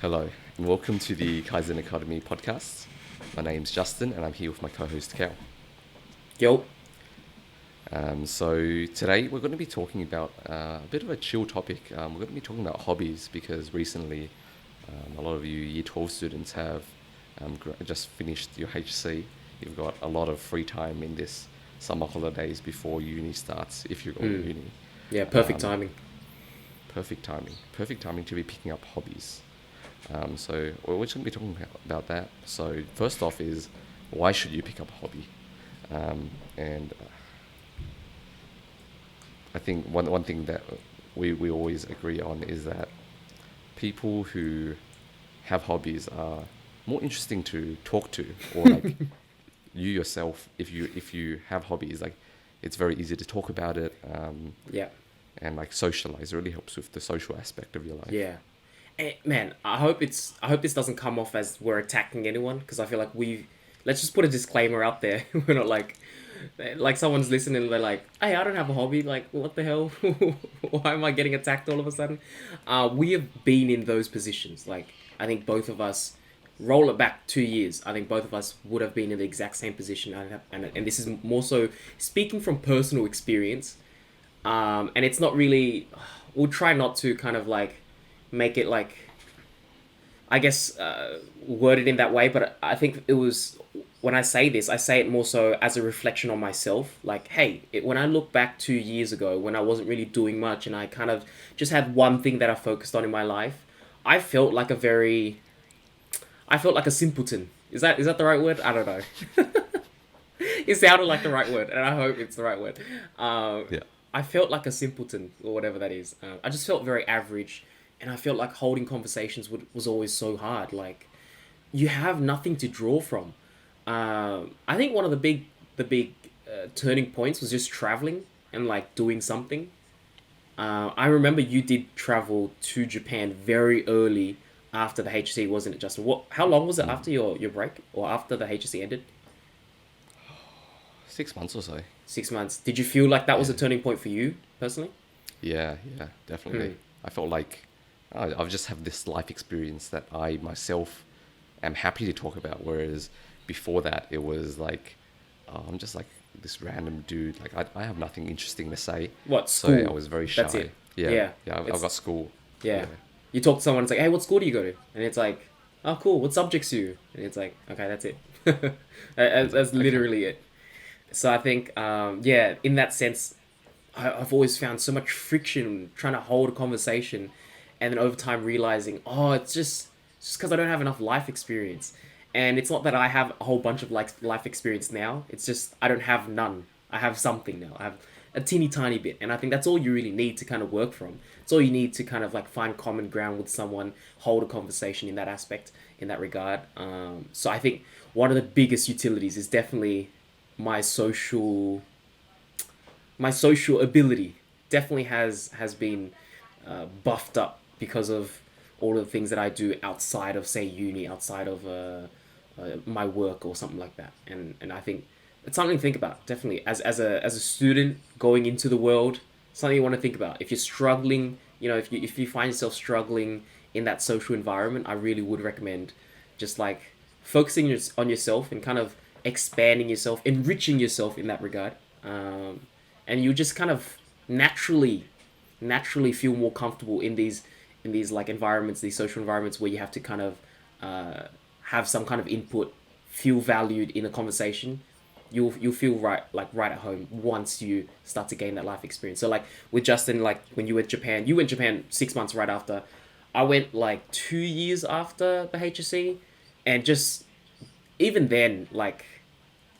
Hello, and welcome to the Kaizen Academy podcast. My name's Justin, and I'm here with my co-host Cal. Yo. So today we're going to be talking about a bit of a chill topic. We're going to be talking about hobbies because recently a lot of you Year 12 students have just finished your HC. You've got a lot of free time in this summer holidays before uni starts, if you're going to uni. Yeah, perfect Um, timing. Perfect timing to be picking up hobbies. So we're just going to be talking about that. So first off is why should you pick up a hobby? And I think one thing that we always agree on is that people who have hobbies are more interesting to talk to, or like you yourself, if you have hobbies, like it's very easy to talk about it, Yeah. and like socialize. It really helps with the social aspect of your life. Yeah. Man, I hope this doesn't come off as we're attacking anyone because I feel like we let's just put a disclaimer out there. We're not like someone's listening and they're like, "Hey, I don't have a hobby." Like, what the hell? Why am I getting attacked all of a sudden? We have been in those positions. Like, I think both of us roll it back 2 years. I think both of us would have been in the exact same position, and this is more so speaking from personal experience. And it's not really. We'll try not to kind of like make it like I guess worded in that way, but I think it was when I say this, I say it more so as a reflection on myself. Like, hey, when I look back 2 years ago, when I wasn't really doing much and I kind of just had one thing that I focused on in my life, I felt like a very, I felt like a simpleton. Is that the right word? I don't know. It sounded like the right word, and I hope it's the right word. Um, Yeah. I felt like a simpleton or whatever that is. I just felt very average, and I felt like holding conversations was always so hard. Like you have nothing to draw from. I think one of the big turning points was just traveling and like doing something. I remember you did travel to Japan very early after the HC, wasn't it, Justin? What? How long was it Mm. after your break or after the HC ended? 6 months or so. 6 months. Did you feel like that was Yeah. a turning point for you personally? Yeah, definitely. Hmm. I felt like I've just have this life experience that I myself am happy to talk about. Whereas before that, it was like I'm just like this random dude. Like I have nothing interesting to say, What so I school? was very That's shy. it. Yeah, Yeah. yeah. I've It's got school. yeah. Yeah, You talk to someone. It's like, hey, what school do you go to? And it's like, oh, cool. What subjects do you? And it's like, okay, that's it. and that's, it's like that's okay. literally it. So I think, yeah, in that sense, I've always found so much friction trying to hold a conversation, and then over time realizing, oh, it's just because I don't have enough life experience, and it's not that I have a whole bunch of like life experience now. It's just I don't have none. I have something now. I have a teeny tiny bit, and I think that's all you really need to kind of work from. It's all you need to kind of like find common ground with someone, hold a conversation in that aspect, in that regard. So I think one of the biggest utilities is definitely my social my social ability definitely has been buffed up because of all of the things that I do outside of say uni, outside of my work or something like that. And I think it's something to think about definitely as a student going into the world. Something you want to think about if you're struggling. If you find yourself struggling in that social environment, I really would recommend just like focusing on yourself and kind of expanding yourself, enriching yourself in that regard. And you just kind of naturally feel more comfortable in these like environments, these social environments where you have to kind of uh, have some kind of input, feel valued in a conversation. You'll feel right at home once you start to gain that life experience. So like with Justin, like when you went Japan 6 months right after. I went like 2 years after the HSC, and just even then, like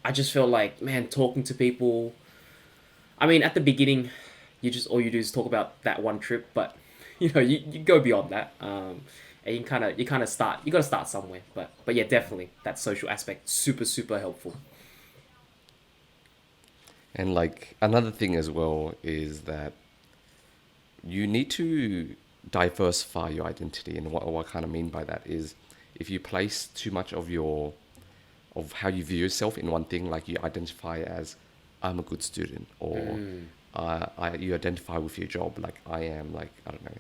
I just felt like, man, talking to people. I mean, at the beginning, you just all you do is talk about that one trip, but you go beyond that, and you kind of start. You got to start somewhere, but yeah, definitely that social aspect super super helpful. And like another thing as well is that you need to diversify your identity. And what I kind of mean by that is if you place too much of how you view yourself in one thing, like you identify as I'm a good student, or you identify with your job, like I am, like I don't know,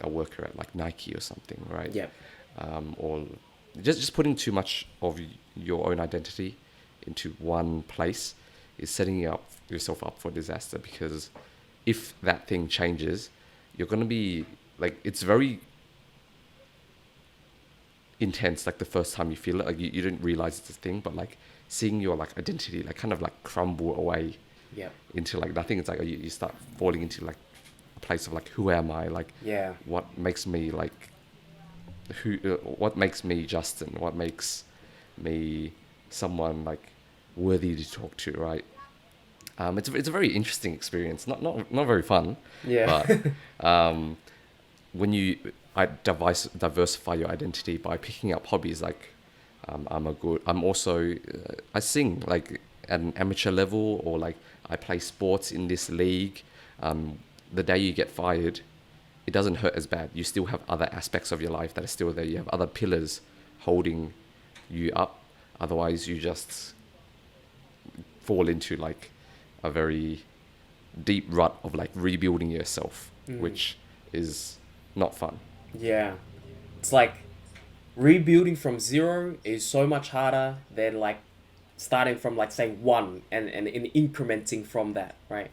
a worker at like Nike or something, right? Yep. Or just putting too much of your own identity into one place is setting yourself up for disaster, because if that thing changes, you're going to be like, it's very intense, like the first time you feel it, like you didn't realize it's a thing, but like seeing your like identity like kind of like crumble away Yep. into like nothing. It's like you start falling into like a place of like, who am I, like Yeah. what makes me like what makes me Justin, what makes me someone like worthy to talk to, right? It's a very interesting experience, not very fun, Yeah. but when you diversify your identity by picking up hobbies like, I'm also I sing like at an amateur level, or like I play sports in this league. The day you get fired, it doesn't hurt as bad. You still have other aspects of your life that are still there. You have other pillars holding you up. Otherwise, you just fall into like a very deep rut of like rebuilding yourself, which is not fun. Yeah. It's like rebuilding from zero is so much harder than like starting from like say one and incrementing from that, right?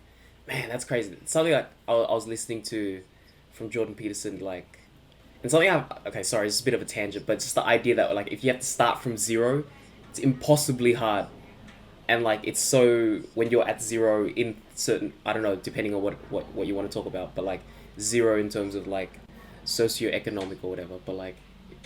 Man, that's crazy. Something like I was listening to from Jordan Peterson, like, and something okay, sorry, it's a bit of a tangent, but just the idea that like if you have to start from zero, it's impossibly hard. And like it's so when you're at zero in certain, I don't know, depending on what you want to talk about, but like zero in terms of like socioeconomic or whatever, but like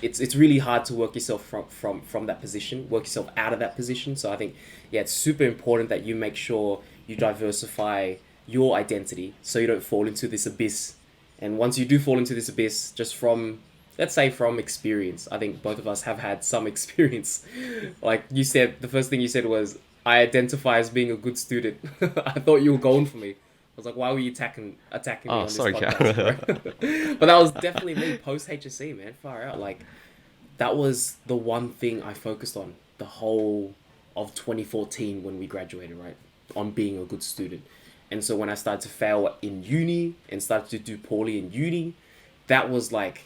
it's really hard to work yourself from that position, work yourself out of that position. So I think, yeah, it's super important that you make sure you diversify your identity so you don't fall into this abyss. And once you do fall into this abyss, just from, let's say, from experience, I think both of us have had some experience. Like you said, the first thing you said was, I identify as being a good student. I thought you were going for me. I was like, why were you attacking me Oh, on this sorry, podcast, Cam. bro? But that was definitely me post HSC, man. Far out. Like that was the one thing I focused on the whole of 2014 when we graduated, right? On being a good student. And so when I started to fail in uni and started to do poorly in uni, that was like,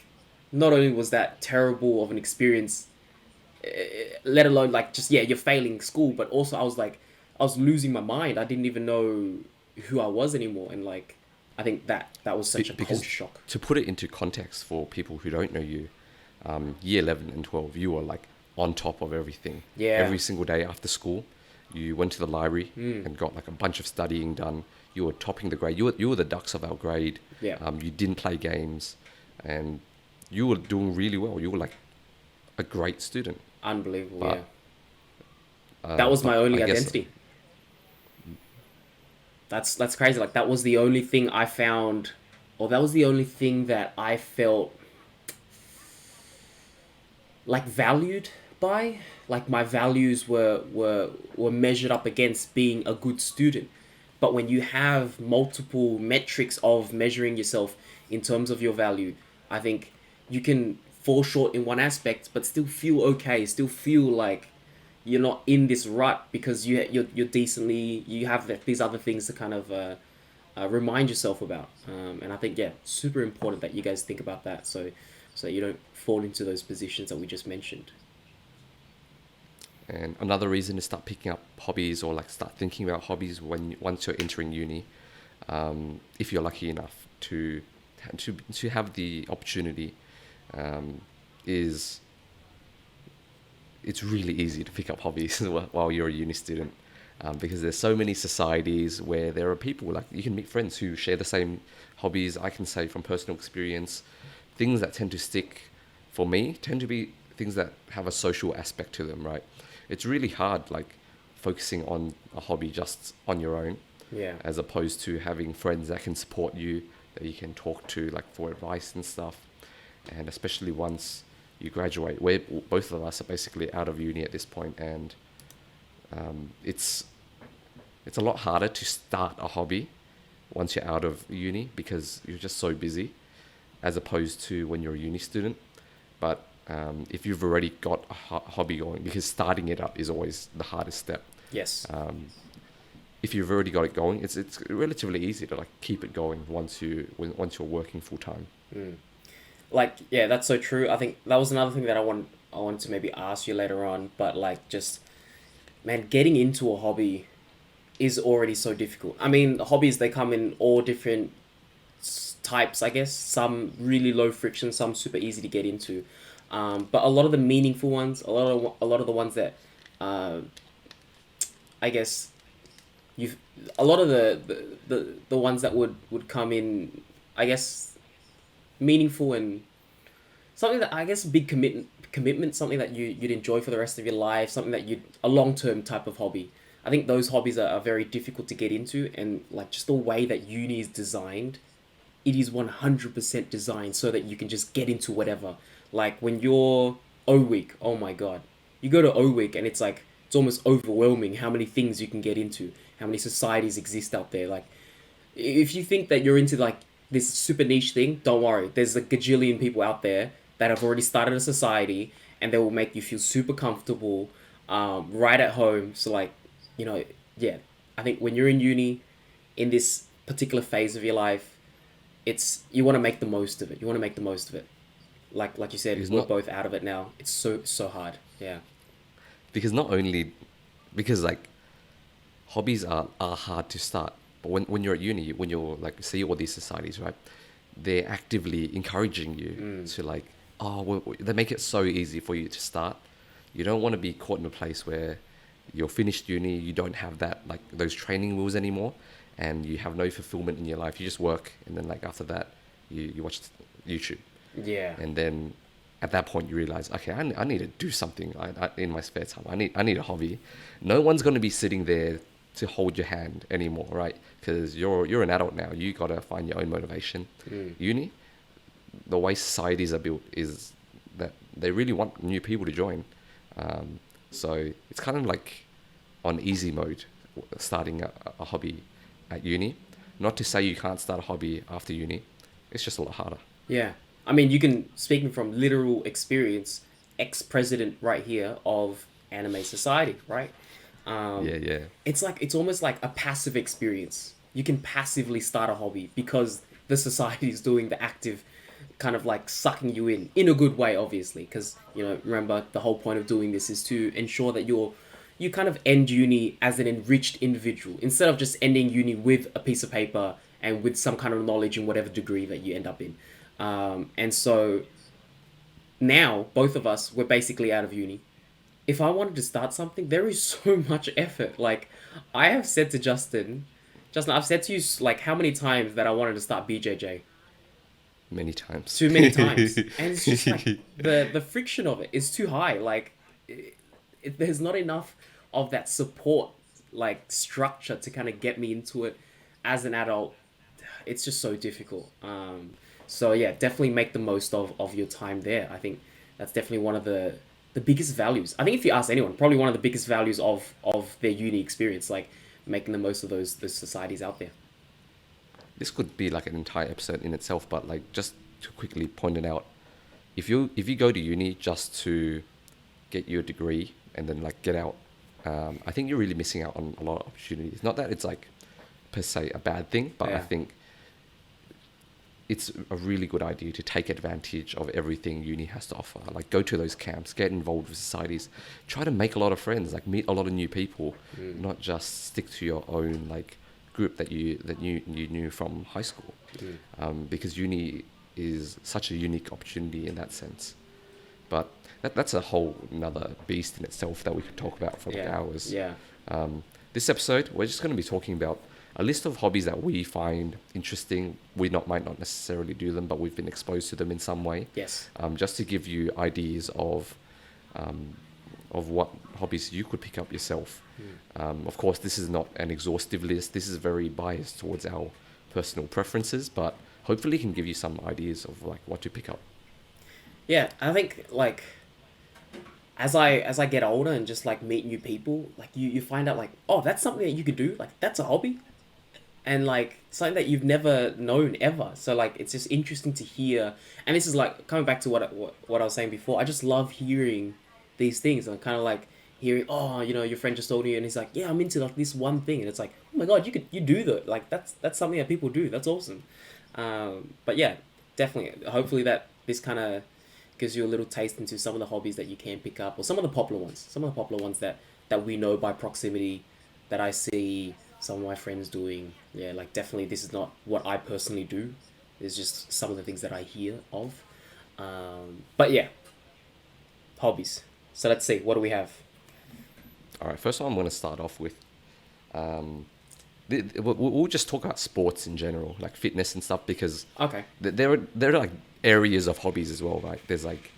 not only was that terrible of an experience, let alone like just, yeah, you're failing school, but also I was like, I was losing my mind. I didn't even know who I was anymore. And like, I think that was such a culture shock. To put it into context for people who don't know you, year 11 and 12, you were like on top of everything. Yeah. Every single day after school, you went to the library and got like a bunch of studying done. You were topping the grade. You were the ducks of our grade. Yeah. You didn't play games, and you were doing really well. You were like a great student. Unbelievable. But, yeah. That was my only I guess- identity. That's crazy. Like that was the only thing I found, or that was the only thing that I felt like valued by. Like my values were measured up against being a good student. But when you have multiple metrics of measuring yourself in terms of your value, I think you can fall short in one aspect, but still feel okay, still feel like you're not in this rut because you're decently, you have these other things to kind of remind yourself about. And I think, yeah, super important that you guys think about that, so you don't fall into those positions that we just mentioned. And another reason to start picking up hobbies, or like start thinking about hobbies once you're entering uni, if you're lucky enough to have the opportunity, is it's really easy to pick up hobbies while you're a uni student, because there's so many societies where there are people, like you can meet friends who share the same hobbies. I can say from personal experience, things that tend to stick for me tend to be things that have a social aspect to them, right? It's really hard, like focusing on a hobby just on your own, Yeah. as opposed to having friends that can support you, that you can talk to like for advice and stuff. And especially once you graduate, where both of us are basically out of uni at this point, and it's a lot harder to start a hobby once you're out of uni, because you're just so busy, as opposed to when you're a uni student. But if you've already got a hobby going, because starting it up is always the hardest step. Yes. If you've already got it going, it's relatively easy to like keep it going once you're working full time. like yeah, that's so true. I think that was another thing that I wanted to maybe ask you later on, but like just man, getting into a hobby is already so difficult. I mean, hobbies they come in all different types, I guess. Some really low friction, some super easy to get into. But a lot of the meaningful ones, a lot of the ones that, uh, I guess you've a lot of the ones that would come in, I guess meaningful and something that I guess a big commitment, something that you'd enjoy for the rest of your life, something that you'd a long term type of hobby. I think those hobbies are very difficult to get into, and like just the way that uni is designed, it is 100% designed so that you can just get into whatever. Like when you're O week, oh my god, you go to O week and it's like it's almost overwhelming how many things you can get into, how many societies exist out there. Like if you think that you're into like this super niche thing, don't worry. There's a gajillion people out there that have already started a society, and they will make you feel super comfortable, right at home. So like, you know, yeah. I think when you're in uni, in this particular phase of your life, it's you want to make the most of it. You want to make the most of it. Like you said, Because we're not both out of it now. It's so hard. Yeah. because not only because like hobbies are hard to start, but when you're at uni, when you're like see all these societies, right? They're actively encouraging you to like, oh, well, they make it so easy for you to start. You don't want to be caught in a place where you're finished uni, you don't have that like those training wheels anymore, and you have no fulfillment in your life. You just work, and then like after that, you watch YouTube, Yeah. and then at that point you realize, okay, I need to do something in my spare time. I need a hobby. No one's going to be sitting there to hold your hand anymore, right? Because you're an adult now. You got to find your own motivation. Uni, the way societies are built is that they really want new people to join. Um, so it's kind of like on easy mode starting a hobby at uni. Not to say you can't start a hobby after uni. It's just a lot harder. Yeah. I mean, you can, speaking from literal experience, ex-president right here of Anime Society, right? Yeah, yeah. It's like, it's almost like a passive experience. You can passively start a hobby because the society is doing the active kind of like sucking you in a good way, obviously. Because, you know, remember, the whole point of doing this is to ensure that you kind of end uni as an enriched individual instead of just ending uni with a piece of paper and with some kind of knowledge in whatever degree that you end up in. And so now both of us we're basically out of uni. If I wanted to start something, there is so much effort. Like I have said to Justin, I've said to you like how many times that I wanted to start BJJ. Many times. Too many times, and it's just like the friction of it is too high. Like there's not enough of that support like structure to kind of get me into it as an adult. It's just so difficult. So yeah, definitely make the most of your time there. I think that's definitely one of the biggest values. I think if you ask anyone, probably one of the biggest values of their uni experience, like making the most of those societies out there. This could be like an entire episode in itself, but like just to quickly point it out, if you go to uni just to get your degree and then like get out, I think you're really missing out on a lot of opportunities. Not that it's like per se a bad thing, but I Yeah. think it's a really good idea to take advantage of everything uni has to offer. Like go to those camps, get involved with societies, try to make a lot of friends, like meet a lot of new people, not just stick to your own like group that you knew from high school. Because uni is such a unique opportunity in that sense. But that's a whole another beast in itself that we could talk about for like Yeah. hours. Yeah. This episode, we're just going to be talking about a list of hobbies that we find interesting. We not might not necessarily do them, but we've been exposed to them in some way. Yes. Just to give you ideas of what hobbies you could pick up yourself. Of course, this is not an exhaustive list. This is very biased towards our personal preferences, but hopefully can give you some ideas of like what to pick up. Yeah, I think like as I get older and just like meet new people, like you find out like, oh, that's something that you could do. Like that's a hobby, and like something that you've never known ever. So like it's just interesting to hear. And this is like coming back to what I was saying before. I just love hearing these things. I'm kind of like hearing, oh, you know, your friend just told you, and he's like, yeah, I'm into like this one thing, and it's like, oh my god, you do that. Like that's something that people do. That's awesome. But yeah, definitely. Hopefully that this kind of gives you a little taste into some of the hobbies that you can pick up, or some of the popular ones, that we know by proximity, that I see some of my friends doing. Yeah, like definitely this is not what I personally do. It's just some of the things that I hear of. But yeah, hobbies. So let's see, what do we have? All right, first one I'm going to start off with. Um, we'll just talk about sports in general, like fitness and stuff, because Okay. there are like areas of hobbies as well, right? There's like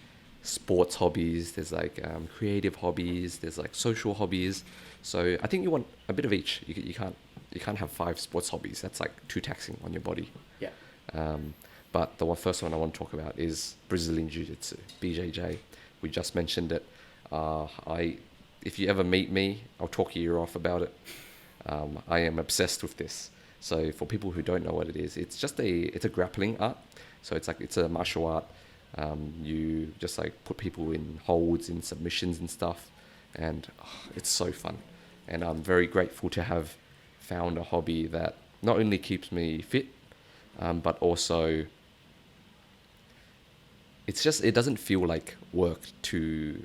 sports hobbies, there's like creative hobbies, there's like social hobbies. So I think you want a bit of each. You can't have five sports hobbies. That's like too taxing on your body. Yeah. Um, but the first one I want to talk about is Brazilian Jiu Jitsu, BJJ. We just mentioned it. If you ever meet me, I'll talk your ear off about it. I am obsessed with this. So for people who don't know what it is, it's a grappling art. So it's a martial art. You just like put people in holds, in submissions and stuff, and it's so fun. And I'm very grateful to have found a hobby that not only keeps me fit, but also it doesn't feel like work to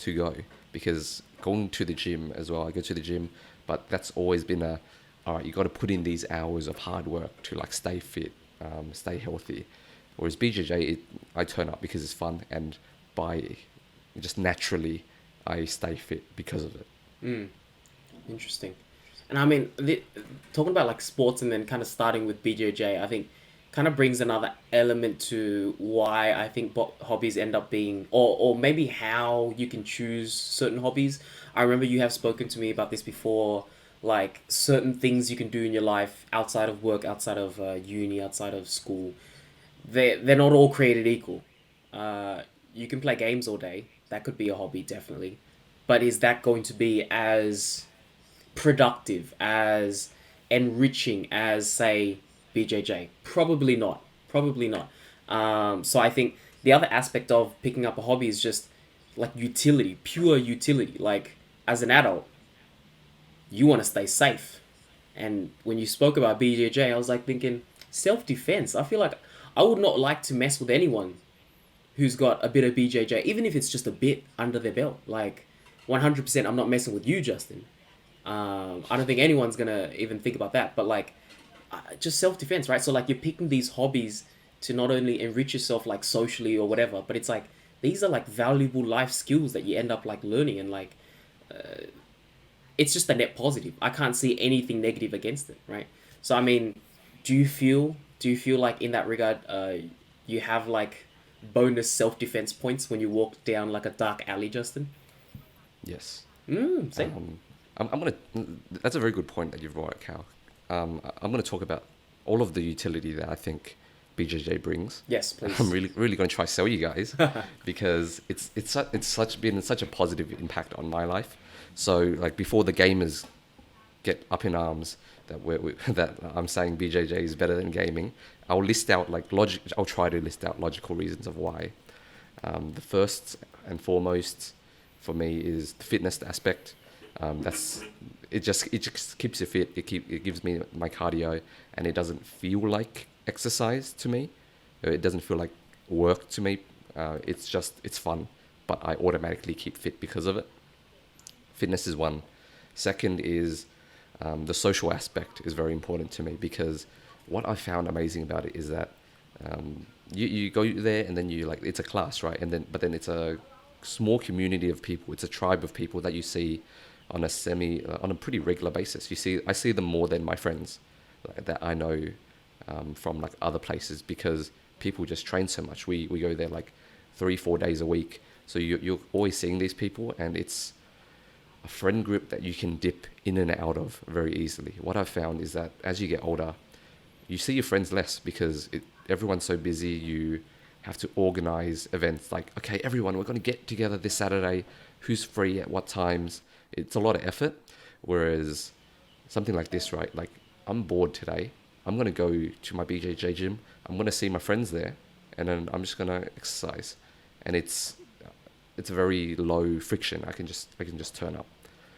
go, because going to the gym as well. I go to the gym, but that's always been all right. You got to put in these hours of hard work to like stay fit, stay healthy. Whereas BJJ, I turn up because it's fun, and by just naturally, I stay fit because of it. Mm, interesting. And I mean, talking about like sports and then kind of starting with BJJ, I think kind of brings another element to why I think hobbies end up being, or maybe how you can choose certain hobbies. I remember you have spoken to me about this before, like certain things you can do in your life outside of work, outside of uni, outside of school. They're not all created equal. You can play games all day. That could be a hobby, definitely. But is that going to be as productive, as enriching as, say, BJJ? Probably not. Probably not. So I think the other aspect of picking up a hobby is just like utility, pure utility. Like as an adult, you want to stay safe. And when you spoke about BJJ, I was like thinking self defense. I feel like I would not like to mess with anyone who's got a bit of BJJ, even if it's just a bit under their belt. Like 100%, I'm not messing with you, Justin. I don't think anyone's gonna even think about that. But like, just self defense, right? So like, you're picking these hobbies to not only enrich yourself like socially or whatever, but it's like these are like valuable life skills that you end up like learning, and like it's just a net positive. I can't see anything negative against it, right? So I mean, do you feel like in that regard, you have like bonus self defense points when you walk down like a dark alley, Justin? Yes. Same. I'm gonna. That's a very good point that you've brought, Cal. I'm gonna talk about all of the utility that I think BJJ brings. Yes, please. I'm really gonna try to sell you guys because it's been such a positive impact on my life. So like before the gamers get up in arms that that I'm saying BJJ is better than gaming, I'll list out like logic. I'll try to list out logical reasons of why. The first and foremost for me is the fitness aspect. It just keeps you fit. It gives me my cardio, and it doesn't feel like exercise to me. It doesn't feel like work to me. It's fun, but I automatically keep fit because of it. Fitness is one. Second is the social aspect is very important to me, because what I found amazing about it is that you go there, and then you like, it's a class, right? But then it's a small community of people. It's a tribe of people that you see on a pretty regular basis. I see them more than my friends that I know from like other places, because people just train so much. We go there like 3-4 days a week, so you're always seeing these people, and it's a friend group that you can dip in and out of very easily. What I've found is that as you get older, you see your friends less, because everyone's so busy. You have to organize events like, okay, everyone, we're going to get together this Saturday. Who's free at what times? It's a lot of effort. Whereas something like this, right? Like, I'm bored today. I'm going to go to my BJJ gym. I'm going to see my friends there, and then I'm just going to exercise. And it's very low friction. I can just turn up.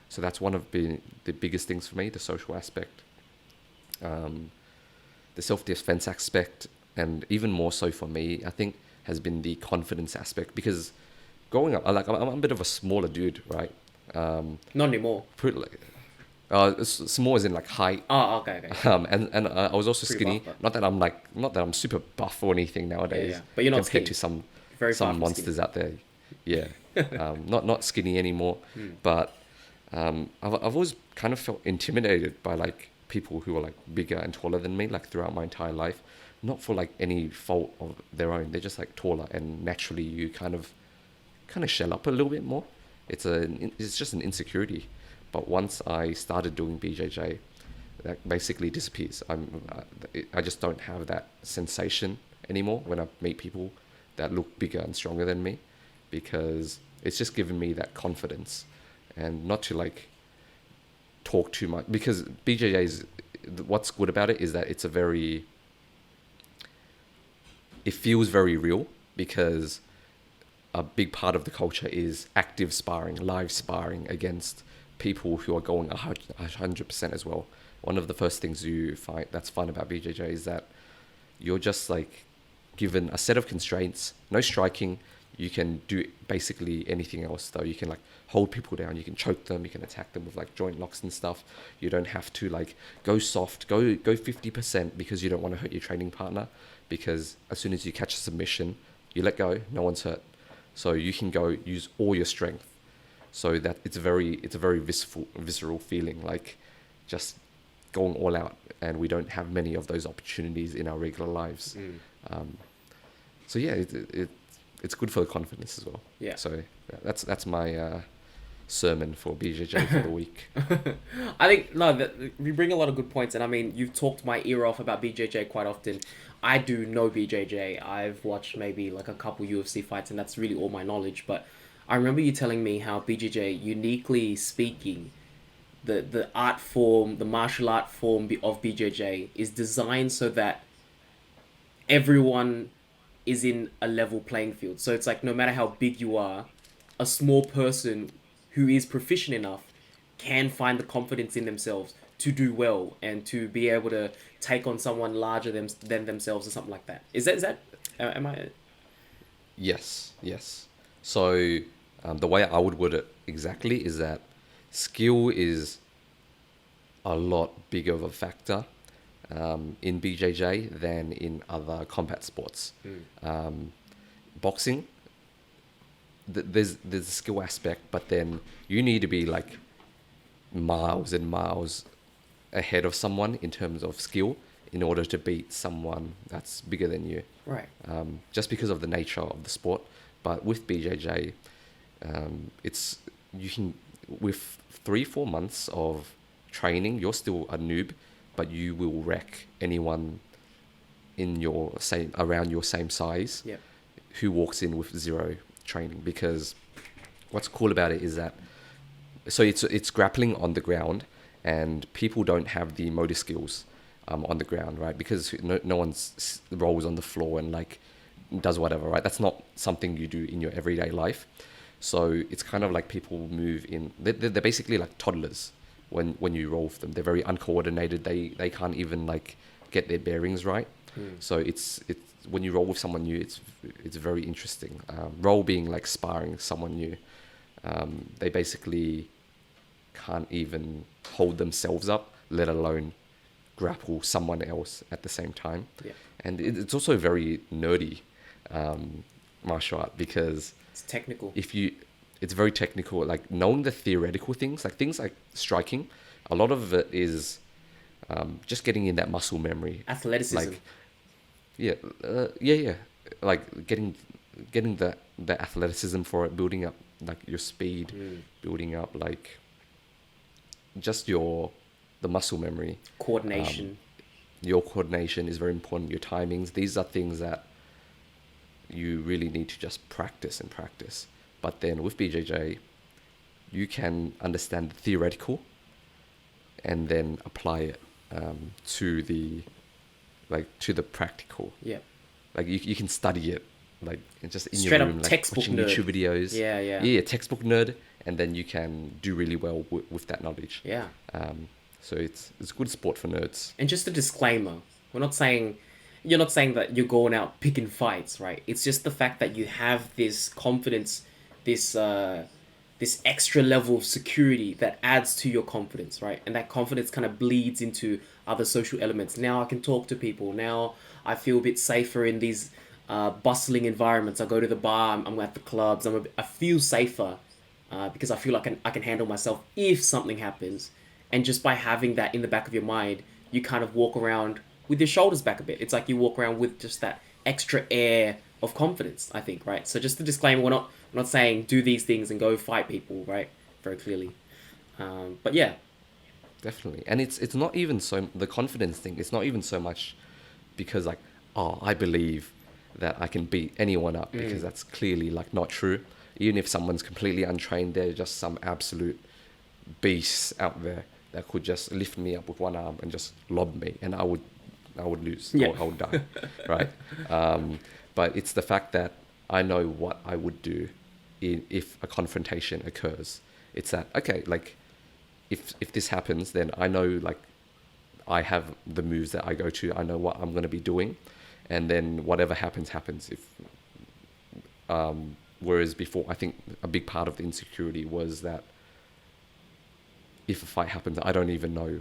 So that's one of the biggest things for me, the social aspect. The self-defense aspect, and even more so for me, I think has been the confidence aspect. Because growing up, I'm a bit of a smaller dude, right? Not anymore. Pretty like small as in like height. Oh, okay, okay. And I was also Pretty skinny. buff, but Not that I'm super buff or anything yeah, yeah. nowadays But you're not compared skinny. to Very far some from skinny. monsters out there. Yeah, not skinny anymore. But I've always kind of felt intimidated by like people who are like bigger and taller than me, like throughout my entire life. Not for like any fault of their own. They're just like taller, and naturally you kind of shell up a little bit more. It's just an insecurity. But once I started doing BJJ, that basically disappears. I just don't have that sensation anymore when I meet people that look bigger and stronger than me, because it's just given me that confidence, and not to like talk too much, because BJJ is, what's good about it is that it feels very real, because a big part of the culture is active sparring, live sparring against people who are going 100% as well. One of the first things you find that's fun about BJJ is that you're just like given a set of constraints, no striking. You can do basically anything else though. You can like hold people down, you can choke them, you can attack them with like joint locks and stuff. You don't have to like go soft, go 50% because you don't want to hurt your training partner, because as soon as you catch a submission, you let go, no one's hurt. So you can go use all your strength. So that it's a very visceral feeling, like just going all out, and we don't have many of those opportunities in our regular lives. So yeah, it's good for the confidence as well. Yeah. So that's my sermon for BJJ for the week. I think no, you bring a lot of good points, and I mean, you've talked my ear off about BJJ quite often. I do know BJJ. I've watched maybe like a couple UFC fights, and that's really all my knowledge. But I remember you telling me how BJJ, uniquely speaking, the art form, the martial art form of BJJ is designed so that everyone is in a level playing field. So it's like no matter how big you are, a small person who is proficient enough can find the confidence in themselves to do well and to be able to take on someone larger than themselves or something like that. Is that am I? Yes. So the way I would word it exactly is that skill is a lot bigger of a factor in BJJ than in other combat sports. Boxing, there's a skill aspect, but then you need to be like miles and miles ahead of someone in terms of skill in order to beat someone that's bigger than you. Right. Just because of the nature of the sport. But with BJJ, it's you can with 3-4 months of training, you're still a noob, but you will wreck anyone in around your same size. Yep. Who walks in with zero training. Because what's cool about it is that it's grappling on the ground, and people don't have the motor skills on the ground, right? Because no one rolls on the floor and like does whatever, right? That's not something you do in your everyday life. So it's kind of like people move in. They're basically like toddlers when you roll with them. They're very uncoordinated. They can't even like get their bearings right. So it's when you roll with someone new, it's very interesting. Roll being like sparring someone new. They basically can't even hold themselves up, let alone grapple someone else at the same time. Yeah. And it's also very nerdy martial art, because It's technical. it's very technical. Like knowing the theoretical things like striking, a lot of it is just getting in that muscle memory. Athleticism. Like, yeah. Like getting the athleticism for it, building up like your speed, building up like just the muscle memory. Coordination. Your coordination is very important. Your timings. These are things that you really need to just practice and practice. But then with BJJ, you can understand the theoretical and then apply it to the practical. Yeah. Like you can study it like just in Straight your up room, like textbook watching nerd. YouTube videos. Yeah. Textbook nerd, and then you can do really well with that knowledge. Yeah. So it's good sport for nerds. And just a disclaimer, we're not saying, you're not saying that you're going out picking fights, right? It's just the fact that you have this confidence, this this extra level of security that adds to your confidence, right? And that confidence kind of bleeds into other social elements. Now I can talk to people. Now I feel a bit safer in these bustling environments. I go to the bar. I'm at the clubs. I feel safer because I feel like I can handle myself if something happens. And just by having that in the back of your mind, you kind of walk around with your shoulders back a bit. It's like you walk around with just that extra air of confidence, I think, right? So just a disclaimer, we're not saying do these things and go fight people, right? Very clearly. But yeah. Definitely. And it's not even so the confidence thing. It's not even so much because like, oh, I believe that I can beat anyone up, because that's clearly like not true. Even if someone's completely untrained, they're just some absolute beasts out there that could just lift me up with one arm and just lob me, and I would lose. Yeah. I would die, right? But it's the fact that I know what I would do if a confrontation occurs. It's that, okay, like if this happens, then I know, like, I have the moves that I go to. I know what I'm going to be doing, and then whatever happens, happens. Whereas before, I think a big part of the insecurity was that if a fight happens, I don't even know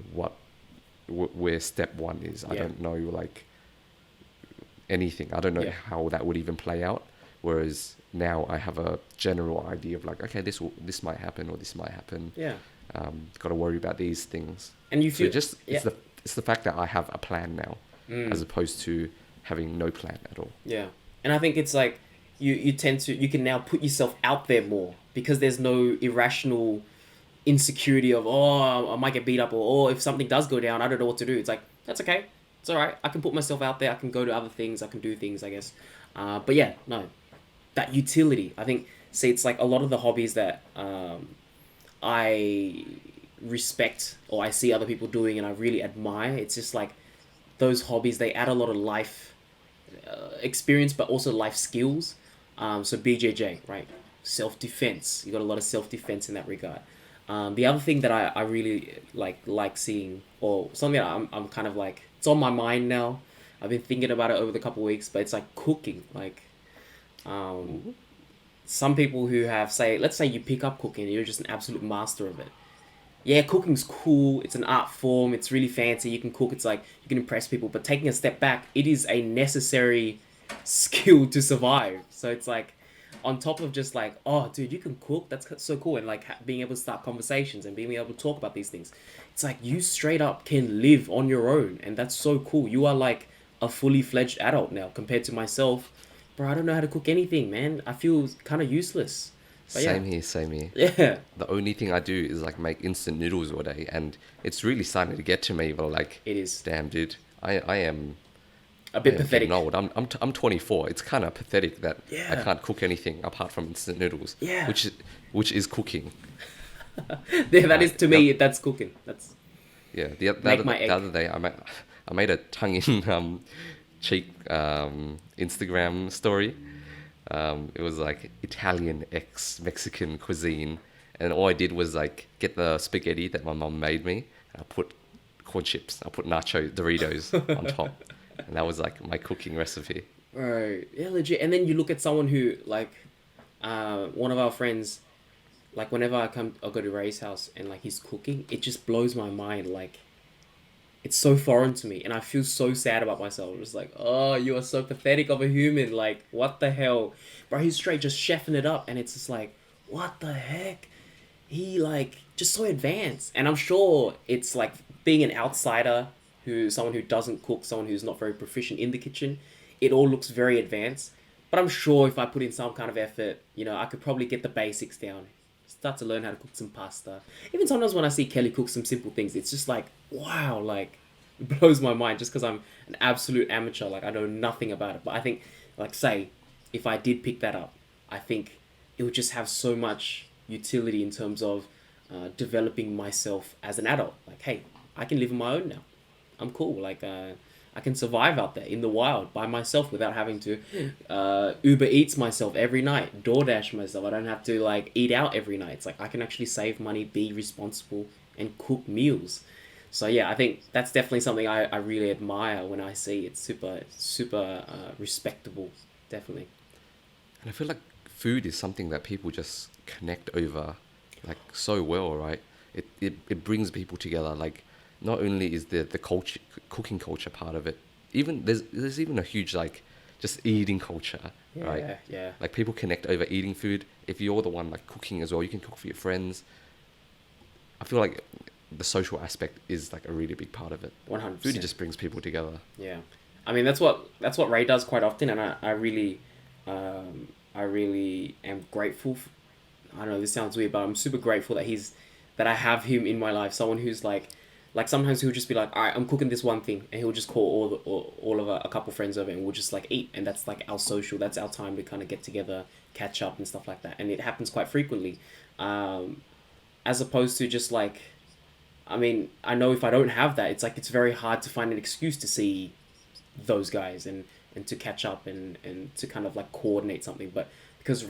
where step one is. I don't know, like, anything. I don't know how that would even play out. Whereas now I have a general idea of, like, okay, this might happen, or this might happen. Yeah. Got to worry about these things. And you feel It's the fact that I have a plan now, as opposed to having no plan at all. Yeah. And I think it's like you can now put yourself out there more because there's no irrational insecurity of, oh, I might get beat up, or oh, if something does go down, I don't know what to do. It's like, that's okay. It's all right. I can put myself out there. I can go to other things. I can do things, I guess. But yeah, no, that utility. I think, see, it's like a lot of the hobbies that I respect or I see other people doing and I really admire. It's just like those hobbies, they add a lot of life experience, but also life skills. So BJJ, right? Self-defense. You got a lot of self-defense in that regard. The other thing that I really like seeing, or something that I'm kind of like, it's on my mind now. I've been thinking about it over the couple of weeks, but it's like cooking. Like, some people who have, let's say you pick up cooking and you're just an absolute master of it. Yeah, cooking's cool. It's an art form. It's really fancy. You can cook. It's like you can impress people. But taking a step back, it is a necessary skill to survive. So it's like, on top of just like, oh, dude, you can cook. That's so cool. And like being able to start conversations and being able to talk about these things. It's like you straight up can live on your own. And that's so cool. You are like a fully fledged adult now compared to myself. Bro, I don't know how to cook anything, man. I feel kind of useless. But Same here. yeah. The only thing I do is like make instant noodles all day, and it's really starting to get to me. But like, It is. damn, dude, I am A bit I am pathetic. getting old. I'm 24. It's kind of pathetic that I Yeah. can't cook anything apart from instant noodles. Yeah. Which is cooking. Yeah, that is, to me, that's cooking. That's Yeah. The other day I made a tongue in cheek Instagram story. It was like Italian x Mexican cuisine, and all I did was like get the spaghetti that my mom made me, and I put corn chips, I put nacho Doritos on top, and that was like my cooking recipe. Right. Yeah, legit. And then you look at someone who, like, one of our friends, like, whenever I go to Ray's house and, like, he's cooking, it just blows my mind. Like, it's so foreign to me, and I feel so sad about myself. I'm just like, oh, you are so pathetic of a human. Like, what the hell? Bro, he's straight just chefing it up, and it's just like, what the heck? He, like, just so advanced. And I'm sure it's, like, being an outsider, someone who doesn't cook, someone who's not very proficient in the kitchen, it all looks very advanced. But I'm sure if I put in some kind of effort, I could probably get the basics down. Start to learn how to cook some pasta. Even sometimes when I see Kelly cook some simple things, it's just like, wow, like, it blows my mind just because I'm an absolute amateur. Like, I know nothing about it. But I think, like, say, if I did pick that up, I think it would just have so much utility in terms of developing myself as an adult. Like, hey, I can live on my own now. I'm cool. Like, I can survive out there in the wild by myself without having to Uber Eats myself every night, DoorDash myself. I don't have to, like, eat out every night. It's like I can actually save money, be responsible, and cook meals. So yeah, I think that's definitely something I really admire when I see it's super respectable, definitely. And I feel like food is something that people just connect over like so well, right? It brings people together. Like not only is the culture, cooking culture part of it, even there's even a huge like just eating culture, right? Yeah, yeah, Like people connect over eating food. If you're the one like cooking as well, you can cook for your friends. I feel like the social aspect is like a really big part of it. one hundred Food percent. just brings people together. Yeah, I mean that's what Ray does quite often, and um, I really am grateful. I don't know, this sounds weird, but I'm super grateful that I have him in my life. Someone who's like sometimes he'll just be like, all right, I'm cooking this one thing, and he'll just call all of a couple friends over, and we'll just like eat, and that's like our social. That's our time to kind of get together, catch up, and stuff like that. And it happens quite frequently, um, as opposed to just like, I mean, I know if I don't have that, it's like it's very hard to find an excuse to see those guys and to catch up and to kind of like coordinate something. But because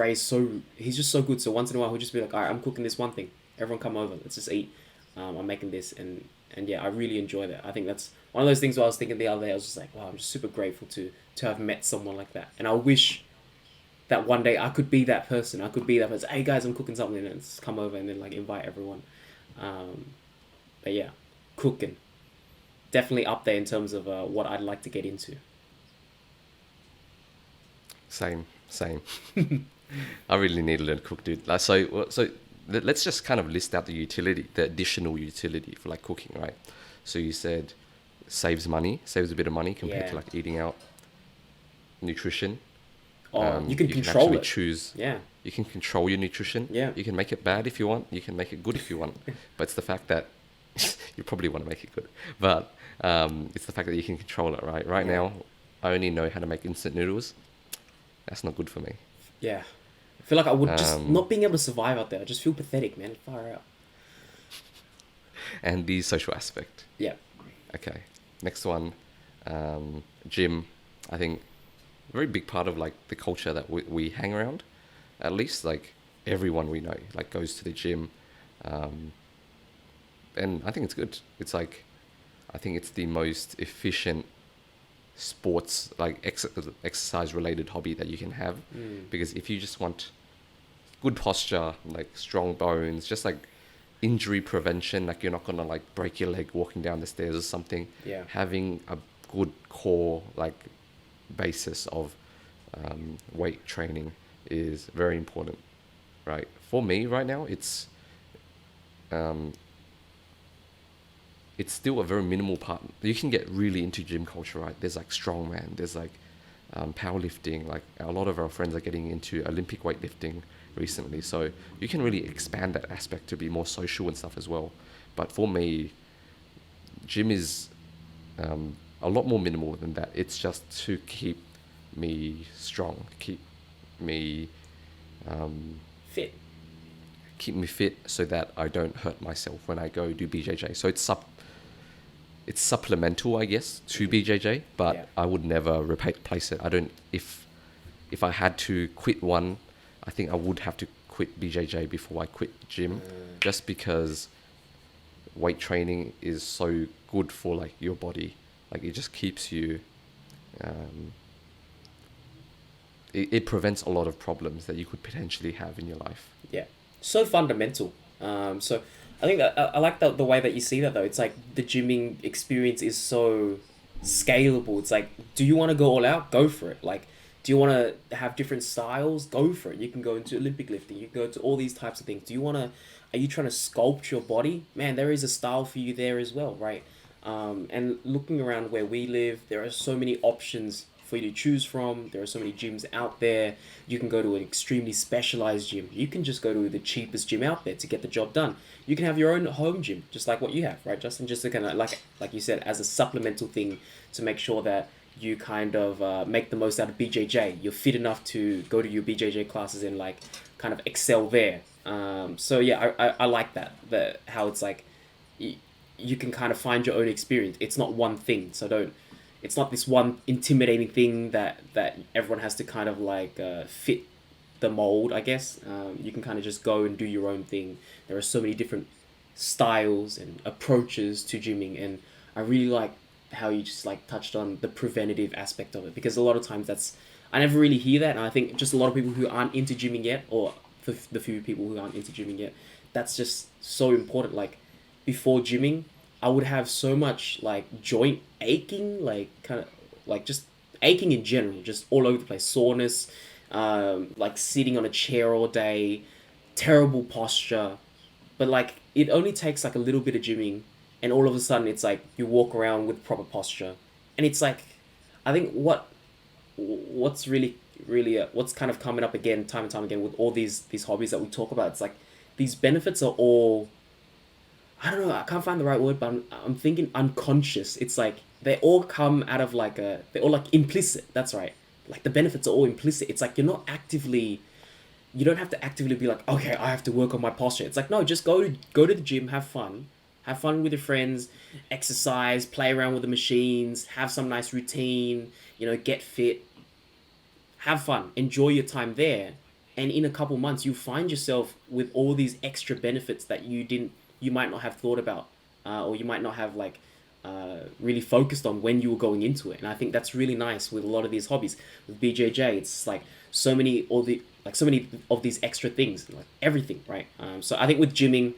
he's just so good. So once in a while, he'll just be like, all right, I'm cooking this one thing. Everyone come over. Let's just eat. I'm making this. And yeah, I really enjoy that. I think that's one of those things where I was thinking the other day, I was just like, wow, I'm just super grateful to have met someone like that. And I wish that one day I could be that person. I could be that person. Hey guys, I'm cooking something and just come over and then like invite everyone. Um, but yeah, cooking. Definitely up there in terms of what I'd like to get into. Same, same. I really need to learn to cook, dude. Like, let's just kind of list out the utility, the additional utility for like cooking, right? So you said saves a bit of money compared to Yeah. like eating out. Nutrition, Oh, you can you can control actually it. choose. Yeah. You can control your nutrition. Yeah. You can make it bad if you want. You can make it good if you want. But it's the fact that you probably want to make it good. But it's the fact that you can control it, right? Right Yeah. now, I only know how to make instant noodles. That's not good for me. Yeah. I feel like I would just Um, not being able to survive out there. I just feel pathetic, man. Far out. and the social aspect. Yeah. Okay. Next one, gym. I think a very big part of like the culture that we hang around. At least like everyone we know like goes to the gym, um, and I think it's good. It's like I think it's the most efficient sports like exercise related hobby that you can have, Mm. because if you just want good posture, like strong bones, just like injury prevention, like you're not gonna like break your leg walking down the stairs or something. Yeah. Having a good core like basis of weight training is very important, right? For me right now, um, it's still a very minimal part. You can get really into gym culture, right? There's like strongman, there's like powerlifting. Like a lot of our friends are getting into Olympic weightlifting recently, so you can really expand that aspect to be more social and stuff as well. But for me, gym is a lot more minimal than that. It's just to keep me strong, me um, Fit. keep me fit, so that I don't hurt myself when I go do BJJ. So it's supplemental, I guess, to Mm. BJJ, Yeah. but I would never replace it. I don't. If I had to quit one, I think I would have to quit BJJ before I quit gym, just because weight training is so good for like your body. Like it just keeps you. Um, it prevents a lot of problems that you could potentially have in your life. Yeah. So fundamental. So I think that I like the way that you see that though. It's like the gymming experience is so scalable. It's like, do you want to go all out? Go for it. Like, do you want to have different styles? Go for it. You can go into Olympic lifting. You can go to all these types of things. Do you want to? Are you trying to sculpt your body? Man, there is a style for you there as well, right? And looking around where we live, there are so many options for you to choose from. There are so many gyms out there. You can go to an extremely specialized gym. You can just go to the cheapest gym out there to get the job done. You can have your own home gym, just like what you have, right, Justin? Just to kind of like you said, as a supplemental thing to make sure that you kind of make the most out of BJJ. You're fit enough to go to your BJJ classes and like kind of excel there. So yeah, I like that. The how it's like you, you can kind of find your own experience. It's not one thing. So don't. It's not this one intimidating thing that everyone has to kind of like fit the mold. I guess you can kind of just go and do your own thing. There are so many different styles and approaches to gymming. And I really like how you just like touched on the preventative aspect of it, because a lot of times that's, I never really hear that, and I think just a lot of people who aren't into gymming yet, or for the few people who aren't into gymming yet, that's just so important. Like before gymming, I would have so much like joint aching, like kind of like just aching in general, just all over the place, soreness, like sitting on a chair all day, terrible posture. But like it only takes like a little bit of gymming, and all of a sudden it's like you walk around with proper posture, and it's like, I think what's really what's kind of coming up again time and time again with all these hobbies that we talk about, it's like these benefits are all, I don't know, I can't find the right word, but I'm thinking unconscious. It's like they all come out of like a, they're all like implicit. That's right. Like the benefits are all implicit. It's like you're not actively, you don't have to actively be like, okay, I have to work on my posture. It's like, no, just go to the gym, have fun with your friends, exercise, play around with the machines, have some nice routine, get fit, have fun, enjoy your time there. And in a couple months, you find yourself with all these extra benefits that you might not have thought about, or you might not have like really focused on when you were going into it. And I think that's really nice with a lot of these hobbies. With BJJ, it's like so many of these extra things, like everything, right? So I think with gymming,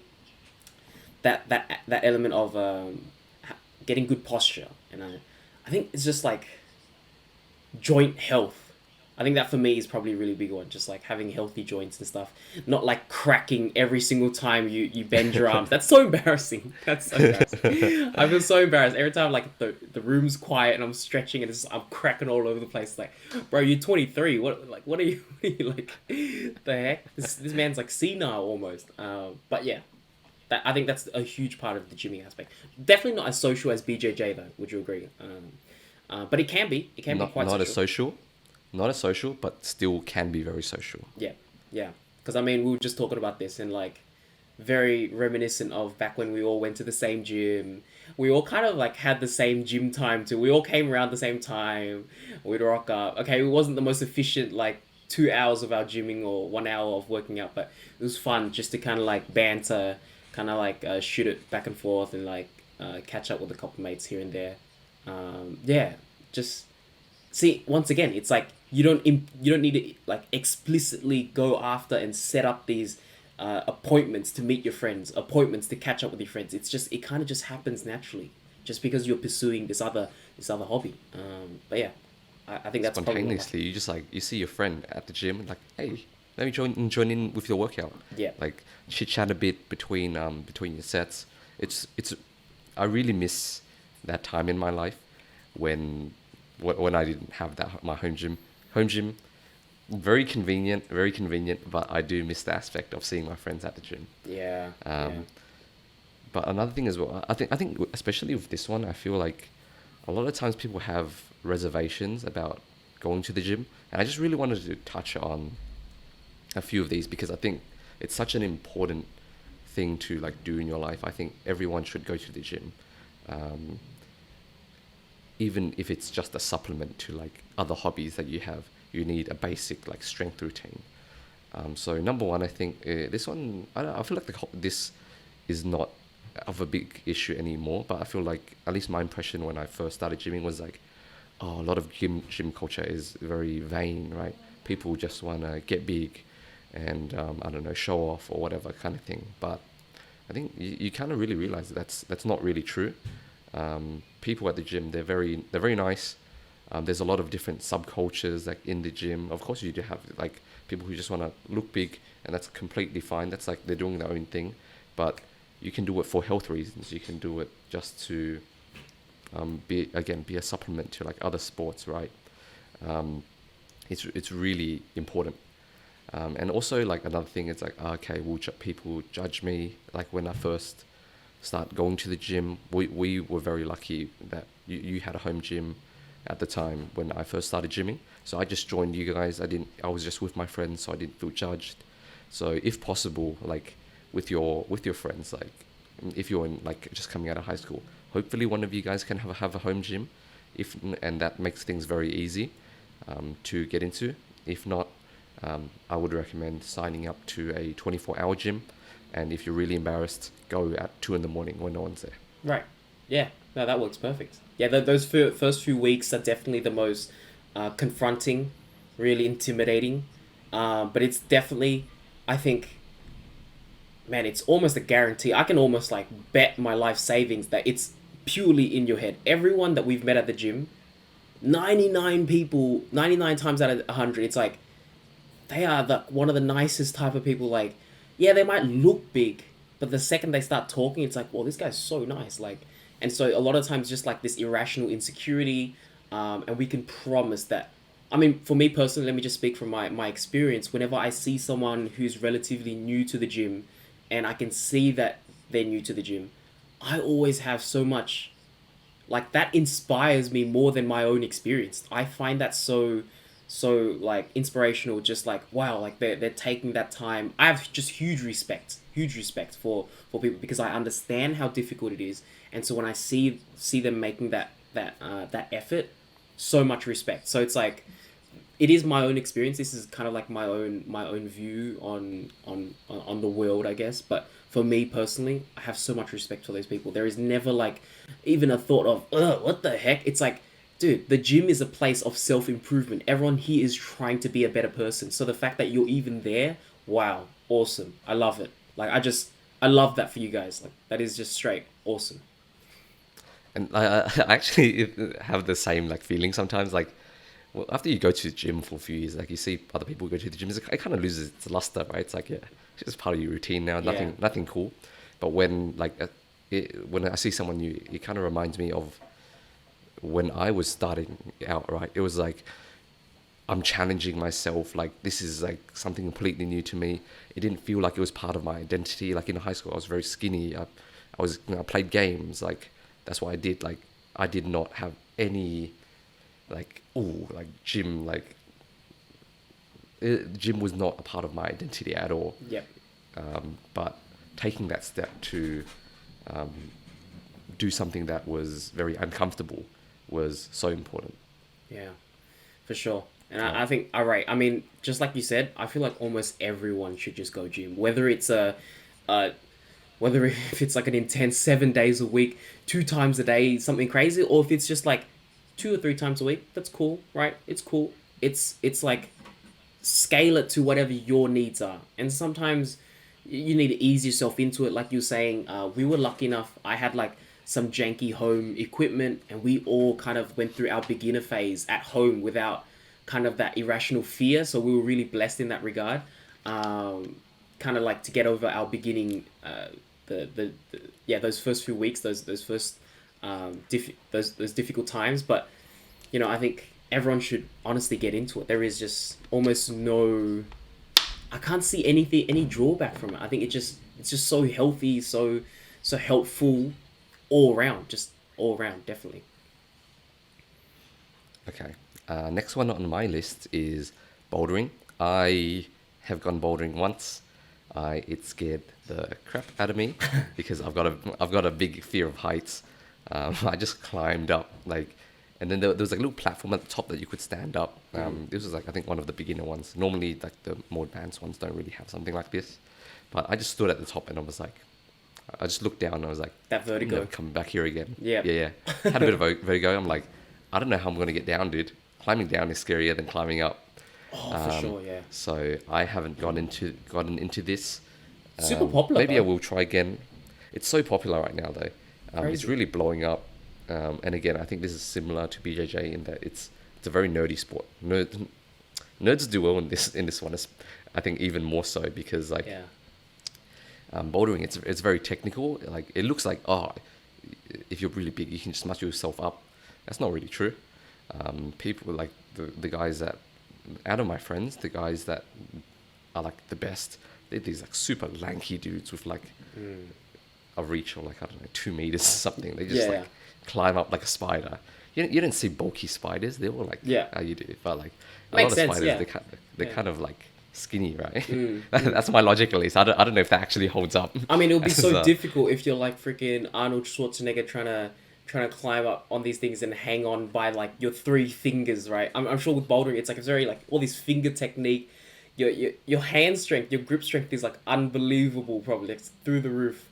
that element of getting good posture, and I think it's just like joint health. I think that for me is probably a really big one. Just like having healthy joints and stuff, not like cracking every single time you bend your arms. That's so embarrassing. That's so embarrassing. I feel so embarrassed every time like the room's quiet and I'm stretching and I'm cracking all over the place. Like, bro, you're 23. What are you? What are you like? The heck? This man's like senile almost. But yeah, I think that's a huge part of the gymming aspect. Definitely not as social as BJJ though. Would you agree? But it can be. It can be Not quite not as social. social, not as social, but still can be very social. Yeah, yeah. Because I mean, we were just talking about this, and like, very reminiscent of back when we all went to the same gym. We all kind of like had the same gym time too. We all came around the same time. We'd rock up. Okay, it wasn't the most efficient like 2 hours of our gymming or 1 hour of working out, but it was fun just to kind of like banter, kind of like shoot it back and forth, and like catch up with a couple mates here and there. Yeah, just see, once again, it's like you don't need to like explicitly go after and set up these appointments to meet your friends, appointments to catch up with your friends. It's just, it kind of just happens naturally, just because you're pursuing this other hobby. But yeah, I think that's probably what Spontaneously, you just like you see your friend at the gym, like, hey, let me join in with your workout. yeah. Like chit chat a bit between your sets. It's I really miss that time in my life when when I didn't have that my home gym. Home gym, very convenient, but I do miss the aspect of seeing my friends at the gym. Yeah, yeah, Um, but another thing as well, I think especially with this one, I feel like a lot of times people have reservations about going to the gym, and I just really wanted to touch on a few of these because I think it's such an important thing to like do in your life. I think everyone should go to the gym, um, even if it's just a supplement to like other hobbies that you have. You need a basic like strength routine. So number one, I think this one, I feel like this is not of a big issue anymore. But I feel like at least my impression when I first started gymming was like, oh, a lot of gym culture is very vain, right? People just want to get big, and I don't know, show off or whatever kind of thing. But I think you kind of really realize that's not really true. People at the gym, they're very nice. There's a lot of different subcultures like in the gym. Of course, you do have like people who just want to look big, and that's completely fine. That's like they're doing their own thing, but you can do it for health reasons. You can do it just to be a supplement to like other sports, right? Um, it's really important. And also like another thing, it's like okay, will people judge me? Like when I first start going to the gym, we were very lucky that you had a home gym at the time when I first started gymming. So I just joined you guys. I was just with my friends, so I didn't feel judged. So if possible, like with your friends, like if you're in like just coming out of high school, hopefully one of you guys can have a home gym, if and that makes things very easy to get into. If not, I would recommend signing up to a 24-hour gym. And if you're really embarrassed, go at 2 in the morning when no one's there. Right. Yeah. No, that works perfect. Yeah, those first few weeks are definitely the most confronting, really intimidating. But it's definitely, I think, man, it's almost a guarantee. I can almost like bet my life savings that it's purely in your head. Everyone that we've met at the gym, 99 people, 99 times out of 100, it's like they are one of the nicest type of people. Like, yeah, they might look big, but the second they start talking, it's like, well, this guy's so nice. Like, and so a lot of times, just like this irrational insecurity, and we can promise that. I mean, for me personally, let me just speak from my experience. Whenever I see someone who's relatively new to the gym, and I can see that they're new to the gym, I always have so much like that inspires me more than my own experience. I find that so like inspirational, just like wow, like they're taking that time. I have just huge respect for people because I understand how difficult it is. And so when I see them making that effort, so much respect. So it's like it is my own experience. This is kind of like my own view on the world, I guess. But for me personally, I have so much respect for those people. There is never like even a thought of what the heck. It's like, dude, the gym is a place of self improvement. Everyone here is trying to be a better person. So the fact that you're even there, wow, awesome. I love it. Like I love that for you guys. Like that is just straight awesome. And I actually have the same like feeling sometimes. Like, well, after you go to the gym for a few years, like you see other people go to the gym, it kind of loses its luster, right? It's like, yeah, it's just part of your routine now. Yeah. Nothing cool. But when when I see someone new, it kind of reminds me of when I was starting out. Right, it was like I'm challenging myself. Like this is like something completely new to me. It didn't feel like it was part of my identity. Like in high school, I was very skinny. I was, I played games. Like that's what I did. Like I did not have any like like gym. Like gym was not a part of my identity at all. Yep. But taking that step to um, do something that was very uncomfortable was so important. Yeah. For sure. And Yeah. I think, all right. I mean, just like you said, I feel like almost everyone should just go gym, whether it's a whether if it's like an intense 7 days a week, 2 times a day, something crazy, or if it's just like 2 or 3 times a week. That's cool, right? It's cool. It's like scale it to whatever your needs are, and sometimes you need to ease yourself into it. Like you were saying, we were lucky enough. I had like some janky home equipment, and we all kind of went through our beginner phase at home without kind of that irrational fear. So we were really blessed in that regard. Kind of like to get over our beginning, the yeah, those first few weeks, those first those difficult times. But I think everyone should honestly get into it. There is just almost no, I can't see any drawback from it. I think it's just so healthy, so helpful, all around, just all around, definitely. Okay. Next one on my list is bouldering. I have gone bouldering once. It scared the crap out of me because I've got a big fear of heights. I just climbed up like, and then there was like a little platform at the top that you could stand up. This was like I think one of the beginner ones. Normally, like the more advanced ones don't really have something like this. But I just stood at the top and I was like, I just looked down and I was like, That I'm vertigo. never coming back here again. Yeah. Yeah. Had a bit of vertigo. I'm like, I don't know how I'm going to get down, dude. Climbing down is scarier than climbing up. Oh, for sure, yeah. So I haven't gotten into this. Super popular, Maybe I though. will try again. It's so popular right now, though. It's Crazy. really blowing up. And again, I think this is similar to BJJ in that it's a very nerdy sport. Nerds do well in this one. I think even more so because like Yeah. bouldering, it's very technical. Like it looks like if you're really big, you can just smash yourself up. That's not really true. People like the guys that out of my friends, the guys that are like the best, they're these like super lanky dudes with like a reach of like I don't know 2 meters or something. They just Yeah. like climb up like a spider. You don't see bulky spiders. They're all like Yeah. you do, but like a Makes lot of sense, spiders yeah. they're Yeah. kind of like skinny, right? That's my logic at least. I don't know if that actually holds up. I mean, it would be As, so difficult if you're like freaking Arnold Schwarzenegger trying to climb up on these things and hang on by like your three fingers, right? I'm sure with bouldering, it's like it's very like all this finger technique. your hand strength, your grip strength is like unbelievable, probably it's through the roof,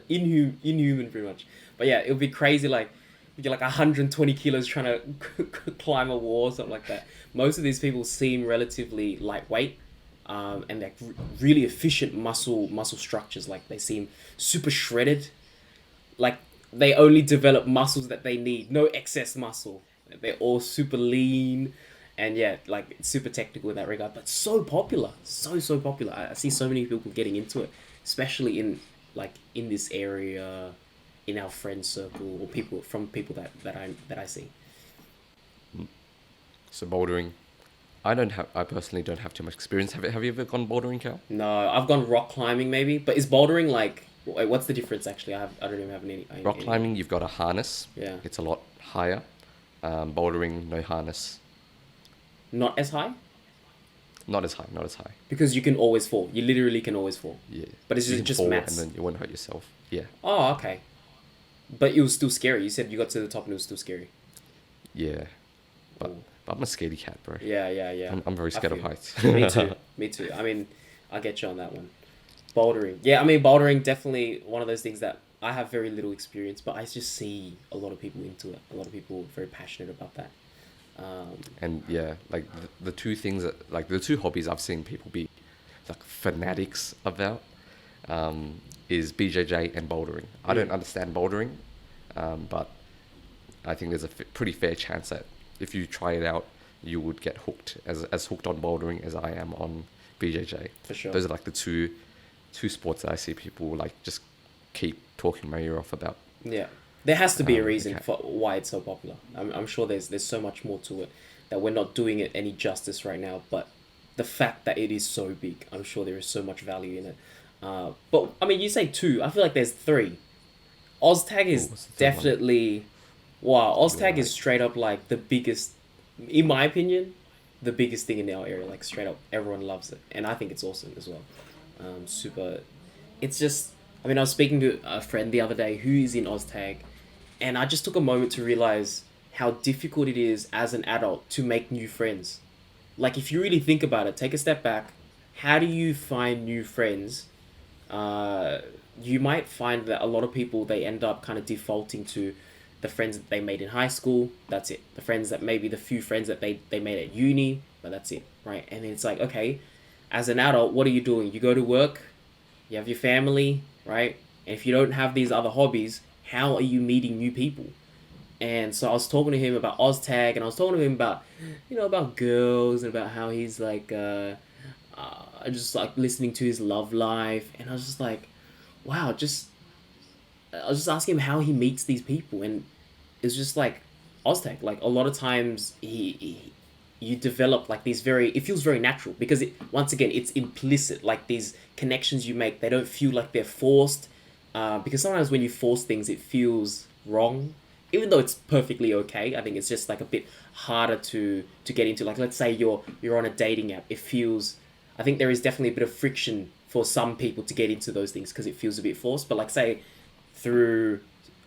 inhuman pretty much. But yeah, it would be crazy like you get like 120 kilos trying to climb a wall or something like that. Most of these people seem relatively lightweight, and they're really efficient muscle structures. Like they seem super shredded. Like they only develop muscles that they need, no excess muscle. They're all super lean, and yeah, like it's super technical in that regard. But so popular, so popular. I see so many people getting into it, especially in like in this area, in our friend circle or people that I see. So bouldering, I personally don't have too much experience. Have you ever gone bouldering, Cal? No, I've gone rock climbing maybe, but is bouldering like wait, what's the difference actually? I don't even have Rock any climbing, you've got a harness. yeah, It's a lot higher. Bouldering, no harness. not as high Not as high, not as high. because you can always fall. You literally can always fall. Yeah. But it's You can just fall and mats. then you won't hurt yourself. Yeah. Oh, okay. But it was still scary. You said you got to the top and it was still scary. Yeah. But, Ooh. but I'm a scaredy cat, bro. Yeah. I'm very I scared of feel. heights. Me too. Me too. I mean, I get you on that one. Bouldering. Yeah, I mean, bouldering definitely one of those things that I have very little experience, but I just see a lot of people into it. A lot of people very passionate about that. And yeah, like the two things that, like the two hobbies I've seen people be like fanatics about, is BJJ and bouldering. I don't Mm. understand bouldering, but I think there's a pretty fair chance that if you try it out, you would get hooked as hooked on bouldering as I am on BJJ. For sure. Those are like the two sports that I see people like just keep talking my ear off about. Yeah, there has to be a reason Okay. for why it's so popular. I'm sure there's so much more to it that we're not doing it any justice right now. But the fact that it is so big, I'm sure there is so much value in it. But I mean, you say two. I feel like there's three. OzTag Ooh, is what's the third one? definitely wow. You're OzTag is right. straight up like the biggest, in my opinion, the biggest thing in our area. Like straight up, everyone loves it, and I think it's awesome as well. Super. It's just. I mean, I was speaking to a friend the other day who is in OzTag, and I just took a moment to realize how difficult it is as an adult to make new friends. Like, if you really think about it, take a step back. How do you find new friends? Uh, you might find that a lot of people they end up kind of defaulting to the friends that they made in high school. That's it. The friends that maybe the few friends that they made at uni, but that's it, right? And it's like, okay, as an adult, what are you doing? You go to work, you have your family, right? And if you don't have these other hobbies, how are you meeting new people? And so I was talking to him about OzTag, and I was talking to him about, about girls and about how he's like, just like listening to his love life, and I was just like, wow, I was just asking him how he meets these people, and it's just like OzTag. Like a lot of times, you develop like these very. It feels very natural because once again it's implicit. Like these connections you make, they don't feel like they're forced. Because sometimes when you force things, it feels wrong. Even though it's perfectly okay, I think it's just like a bit harder to get into. Like let's say you're on a dating app, it feels. I think there is definitely a bit of friction for some people to get into those things because it feels a bit forced. But like say through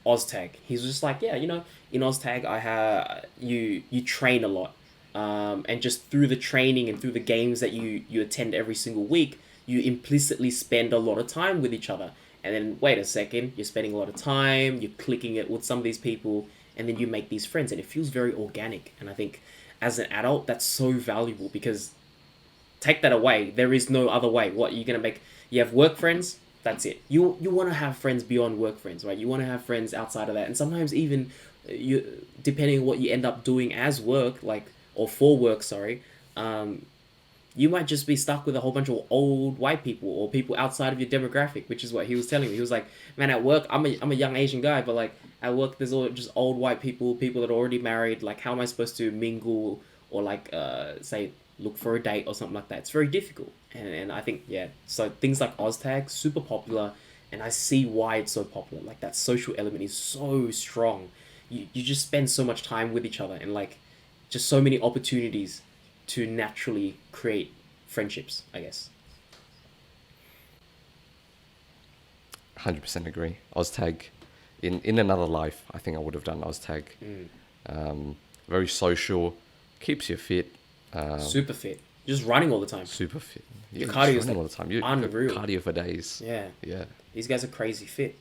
OzTag, he's just like yeah, in OzTag you train a lot, and just through the training and through the games that you attend every single week, you implicitly spend a lot of time with each other. And then wait a second, you're spending a lot of time, you're clicking it with some of these people, and then you make these friends, and it feels very organic. And I think as an adult, that's so valuable because take that away, there is no other way. What you're gonna make? You have work friends. That's it. You want to have friends beyond work friends, right? You want to have friends outside of that, and sometimes even you, depending on what you end up doing as work, like or for work, sorry, you might just be stuck with a whole bunch of old white people or people outside of your demographic, which is what he was telling me. He was like, man, at work, I'm a young Asian guy, but like at work, there's all just old white people that are already married. Like, how am I supposed to mingle or like, say, look for a date or something like that? It's very difficult. And I think, yeah, so things like OzTag, super popular. And I see why it's so popular. Like, that social element is so strong. You just spend so much time with each other and like just so many opportunities to naturally create friendships, I guess. 100% agree. OzTag, in another life, I think I would have done OzTag. Mm. Very social, keeps you fit. Super fit. You're just running all the time. Super fit. Yeah, Your you're just cardio is running like all the time. You got unreal. cardio for days. Yeah, Yeah. these guys are crazy fit.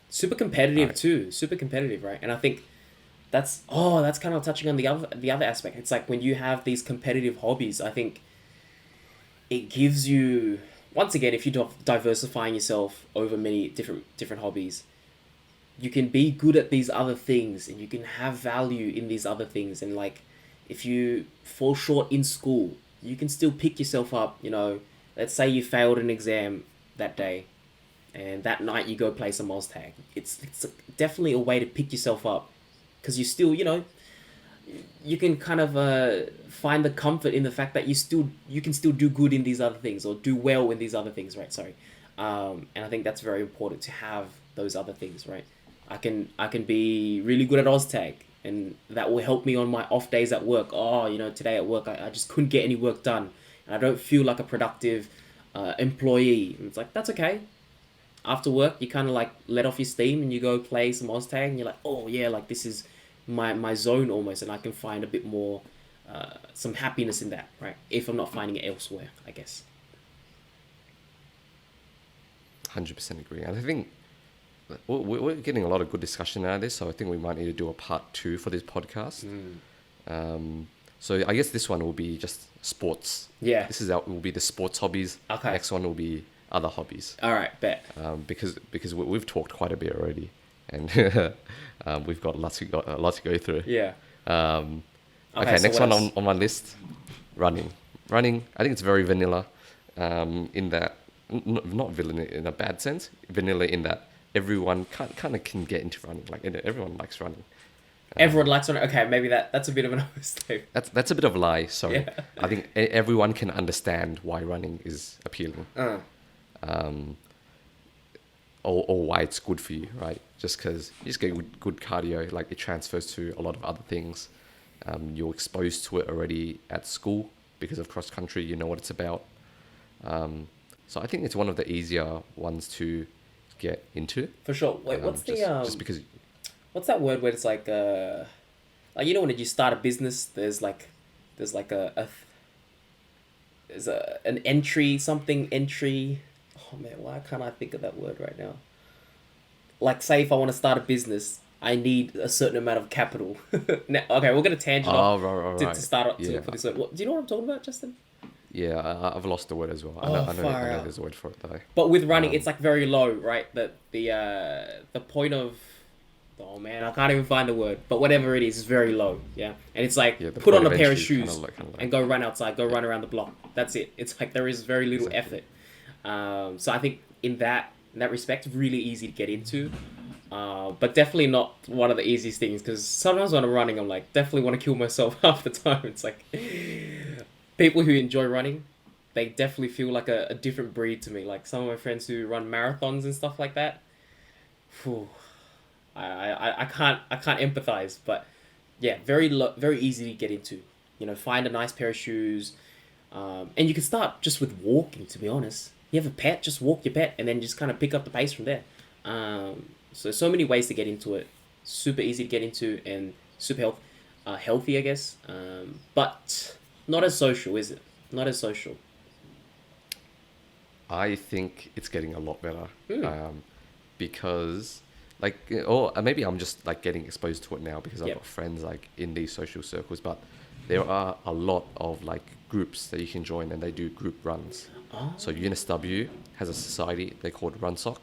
Super All competitive right. too. Super competitive, right? And I think that's kind of touching on the other aspect. It's like when you have these competitive hobbies, I think it gives you, once again, if you're diversifying yourself over many different hobbies, you can be good at these other things and you can have value in these other things. And like, if you fall short in school, you can still pick yourself up. Let's say you failed an exam that day, and that night you go play some Oz tag. It's definitely a way to pick yourself up, because you still, you can kind of find the comfort in the fact that you can still do good in these other things, or do well in these other things, right? Sorry. And I think that's very important to have those other things, right? I can be really good at Oztag, and that will help me on my off days at work. Oh, today at work I just couldn't get any work done, and I don't feel like a productive employee. And it's like, that's okay. After work, you kind of like let off your steam and you go play some Oztag, and you're like, oh yeah, like this is my zone almost, and I can find a bit more some happiness in that, right? If I'm not finding it elsewhere, I guess. 100% agree. And I think we're getting a lot of good discussion out of this, so I think we might need to do a part 2 for this podcast. So I guess this one will be just sports. Yeah. This will be the sports hobbies. Okay. Next one will be other hobbies. All right, bet. Because we've talked quite a bit already, and we've got lots to go through. Yeah. Okay, so next what one else? on my list, running. Running, I think it's very vanilla, in that, not vanilla in a bad sense, vanilla in that everyone kind of can get into running. Like, everyone likes running. Everyone likes running. Okay, maybe that's a bit of an overstatement. That's a bit of a lie. Sorry, Yeah. I think everyone can understand why running is appealing, or why it's good for you, right? Just because you just get good cardio, like it transfers to a lot of other things. You're exposed to it already at school because of cross country. You know what it's about. So I think it's one of the easier ones to get into. For sure. Wait, Just because. what's that word where it's like when you start a business, there's like an entry. Oh man, why can't I think of that word right now? Like, say if I want to start a business, I need a certain amount of capital. Now, okay, we're gonna tangent off Right. to start up to Yeah. look for this word. Do you know what I'm talking about, Justin? Yeah, I've lost the word as well. Oh, I know far out. there's a word for it though. But with running, it's like very low, right? The point of, oh man, I can't even find the word. But whatever it is very low. Yeah, and it's like, Yeah, the put on point a of pair of entry shoes kinda low. and go run outside, go run around the block. That's it. It's like there is very little Exactly. effort. So I think in that respect, really easy to get into. But definitely not one of the easiest things, because sometimes when I'm running, I'm like, definitely want to kill myself half the time. It's like, people who enjoy running, they definitely feel like a different breed to me. Like some of my friends who run marathons and stuff like that. Phew, I can't empathize, but yeah, very easy to get into. Find a nice pair of shoes, and you can start just with walking. To be honest, you have a pet, just walk your pet, and then just kind of pick up the pace from there. So many ways to get into it. Super easy to get into, and super healthy, I guess. But not as social, is it? Not as social. I think it's getting a lot better, because, like, or maybe I'm just like getting exposed to it now because I've Yep. got friends like in these social circles. But there are a lot of like groups that you can join, and they do group runs. Oh. So UNSW has a society they called RunSoc.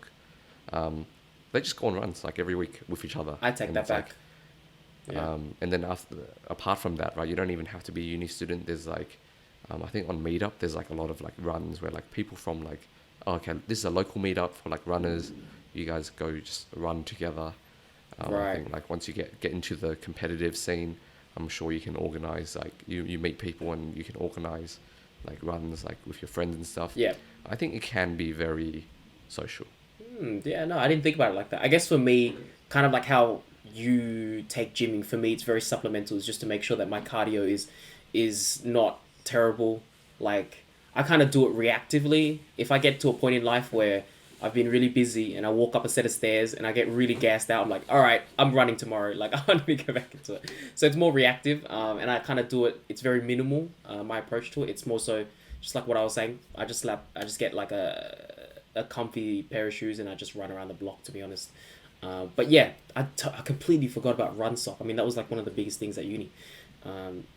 They just go on runs like every week with each other. I take And that it's like, back. Yeah. And then apart from that, right, you don't even have to be a uni student. There's like, I think on Meetup, there's like a lot of like runs where like people from like, oh, okay, this is a local meetup for like runners. You guys go just run together. I Right. think like once you get into the competitive scene, I'm sure you can organize, like you meet people and you can organize like runs like with your friends and stuff. Yeah. I think it can be very social. Yeah, no, I didn't think about it like that. I guess for me, kind of like how you take gymming, for me it's very supplemental. It's just to make sure that my cardio is not terrible. Like, I kind of do it reactively. If I get to a point in life where I've been really busy and I walk up a set of stairs and I get really gassed out. I'm like, all right, I'm running tomorrow. Like, I want to go back into it. So it's more reactive, and I kind of do it. It's very minimal. My approach to it. It's more so just like what I was saying. I just get like a comfy pair of shoes and I just run around the block. To be honest. But yeah, I completely forgot about Run Sock. I mean, that was like one of the biggest things at uni.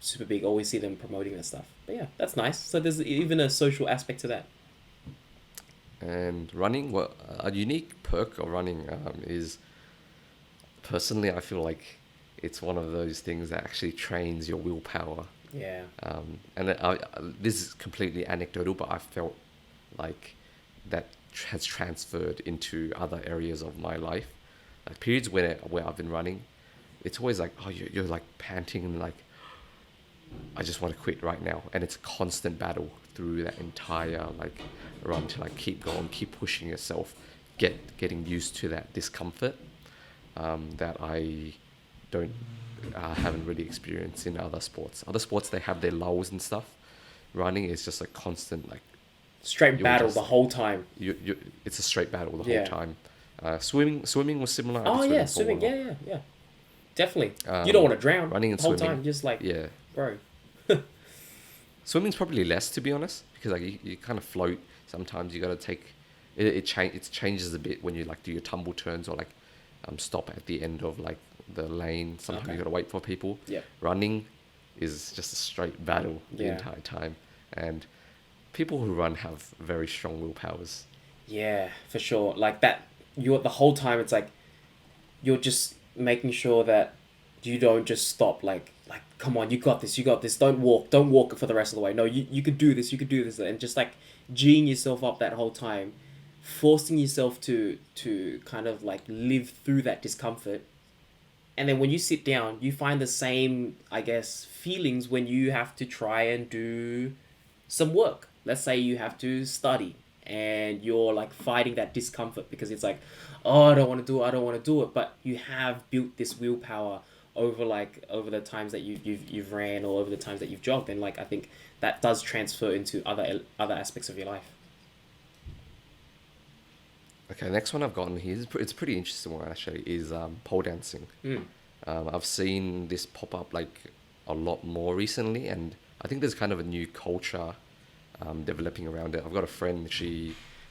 Super big. Always see them promoting that stuff. But yeah, that's nice. So there's even a social aspect to that. And running, well, a unique perk of running is personally, I feel like it's one of those things that actually trains your willpower. Yeah. This is completely anecdotal, but I felt like that has transferred into other areas of my life. Like periods where I've been running, it's always like, oh, you're like panting and like, I just want to quit right now. And it's a constant battle through that entire like run to like keep going, keep pushing yourself, getting used to that discomfort that I don't haven't really experienced in other sports. Other sports they have their lulls and stuff. Running is just a constant like Straight you're battle just the whole time. you it's a straight battle the whole Yeah. time. Swimming was similar. I Oh did yeah, swimming swimming. for a Yeah, yeah, yeah. Definitely. You don't while. want to drown Running and the whole time. swimming, Just like, yeah. bro. Swimming's probably less to be honest because like you kind of float. Sometimes you got to take it changes a bit when you like do your tumble turns or like stop at the end of like the lane. Sometimes Okay. you got to wait for people. Yeah. Running is just a straight battle the Yeah. entire time, and people who run have very strong willpowers. Yeah, for sure. Like that. You're the whole time. It's like you're just making sure that you don't just stop. Like, come on, you got this. You got this. Don't walk for the rest of the way. No, you could do this. You could do this, and just like geeing yourself up that whole time, forcing yourself to kind of like live through that discomfort. And then when you sit down, you find the same, I guess, feelings when you have to try and do some work. Let's say you have to study and you're like fighting that discomfort because it's like, oh, I don't want to do it, I don't want to do it. But you have built this willpower over the times that you've ran or over the times that you've jogged, and like I think that does transfer into other aspects of your life. Okay, next one I've gotten here it's a pretty interesting one actually. Is pole dancing. Mm. I've seen this pop up like a lot more recently, and I think there's kind of a new culture developing around it. I've got a friend.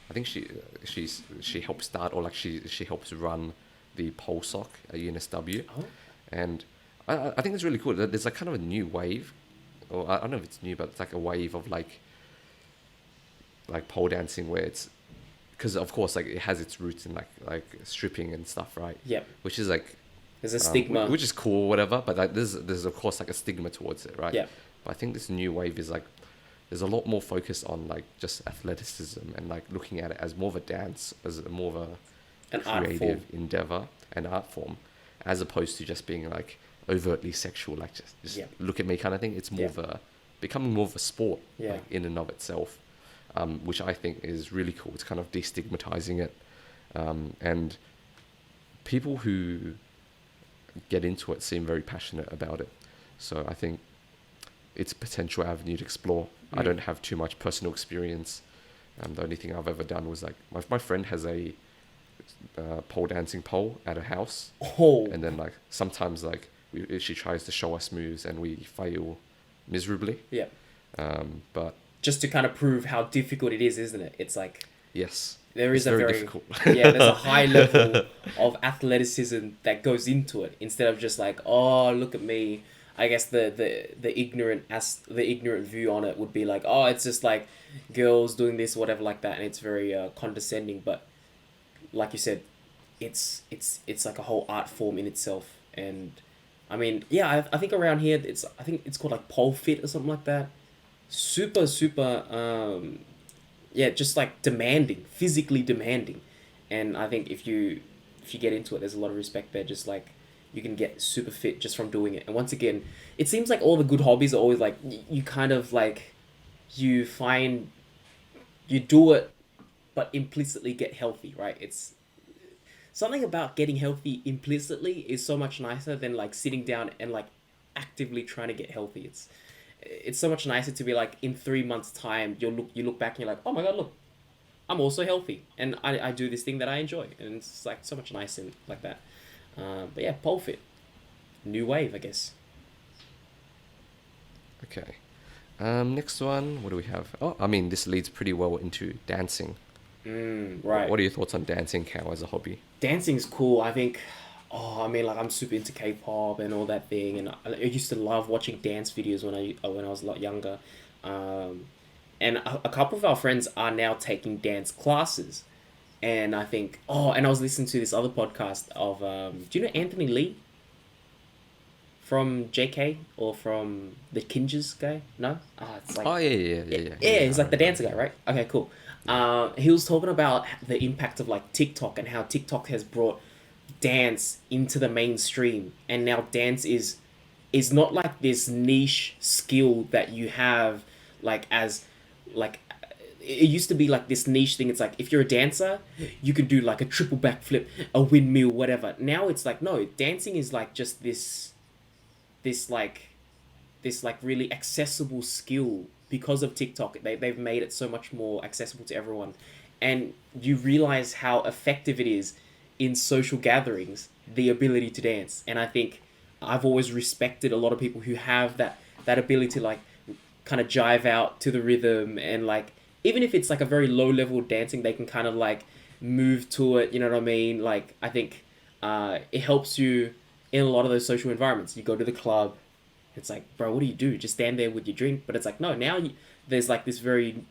I think she helps start or like she helps run the pole sock at UNSW, Oh, and I think it's really cool. There's like kind of a new wave, or I don't know if it's new, but it's like a wave of like pole dancing where it's because of course like it has its roots in like stripping and stuff, right? yep. Which is like There's a stigma. which is cool or whatever, but like there's of course like a stigma towards it, right? Yep. But I think this new wave is like there's a lot more focus on like just athleticism and like looking at it as more of a dance, as more of a An art form. creative endeavor and art form, as opposed to just being like overtly sexual, like just Yep. look at me kind of thing. It's more Yeah. of a becoming more of a sport, Yeah. like in and of itself, which I think is really cool. It's kind of destigmatizing it, and people who get into it seem very passionate about it. So I think it's a potential avenue to explore. I Mm. don't have too much personal experience. The only thing I've ever done was like my friend has a pole dancing pole at her house, Oh, and then like sometimes like she tries to show us moves and we fail miserably. yeah. But Just to kind of prove how difficult it is, isn't it? It's like yes, there it's is a very very difficult. yeah, there's a high level of athleticism that goes into it instead of just like, oh, look at me. I guess the ignorant view on it would be like, oh, it's just like girls doing this, whatever, like that, and it's very condescending. But like you said, it's like a whole art form in itself. And I mean, yeah, I think around here I think it's called like pole fit or something like that. Super yeah, just like demanding, physically demanding. And I think if you get into it, there's a lot of respect there. Just like you can get super fit just from doing it. And once again, it seems like all the good hobbies are always like you kind of like you find you do it, but implicitly get healthy, right? It's something about getting healthy implicitly is so much nicer than like sitting down and like actively trying to get healthy. It's so much nicer to be like in 3 months time you look back and you're like, oh my god, look, I'm also healthy, and I do this thing that I enjoy, and it's like so much nice and like that. But yeah, pole fit, new wave, I guess. Okay. Next one, what do we have? Oh, I mean, this leads pretty well into dancing. Right. What are your thoughts on dancing, Cal, as a hobby? Dancing's cool. I think. Oh, I mean, like I'm super into K-pop and all that thing, and I used to love watching dance videos when I was a lot younger. Um, and a couple of our friends are now taking dance classes, and I think, oh, and I was listening to this other podcast of do you know Anthony Lee from JK or from the Kinjaz guy? No, it's like Oh, yeah, yeah, yeah, yeah, yeah, yeah, yeah. he's I like the remember. dancer guy, Yeah, right? Okay, cool. yeah. He was talking about the impact of like TikTok and how TikTok has brought dance into the mainstream, and now dance is not like this niche skill that you have like as like it used to be like this niche thing. It's like if you're a dancer, you could do like a triple backflip, a windmill, whatever. Now it's like no, dancing is like just this like this like really accessible skill because of TikTok. They've made it so much more accessible to everyone. And you realize how effective it is in social gatherings, the ability to dance. And I think I've always respected a lot of people who have that ability to like kind of jive out to the rhythm, and like even if it's like a very low level dancing, they can kind of like move to it, you know what I mean? Like I think it helps you in a lot of those social environments. You go to the club, it's like, bro, what do you do? Just stand there with your drink? But it's like, no, now there's like this very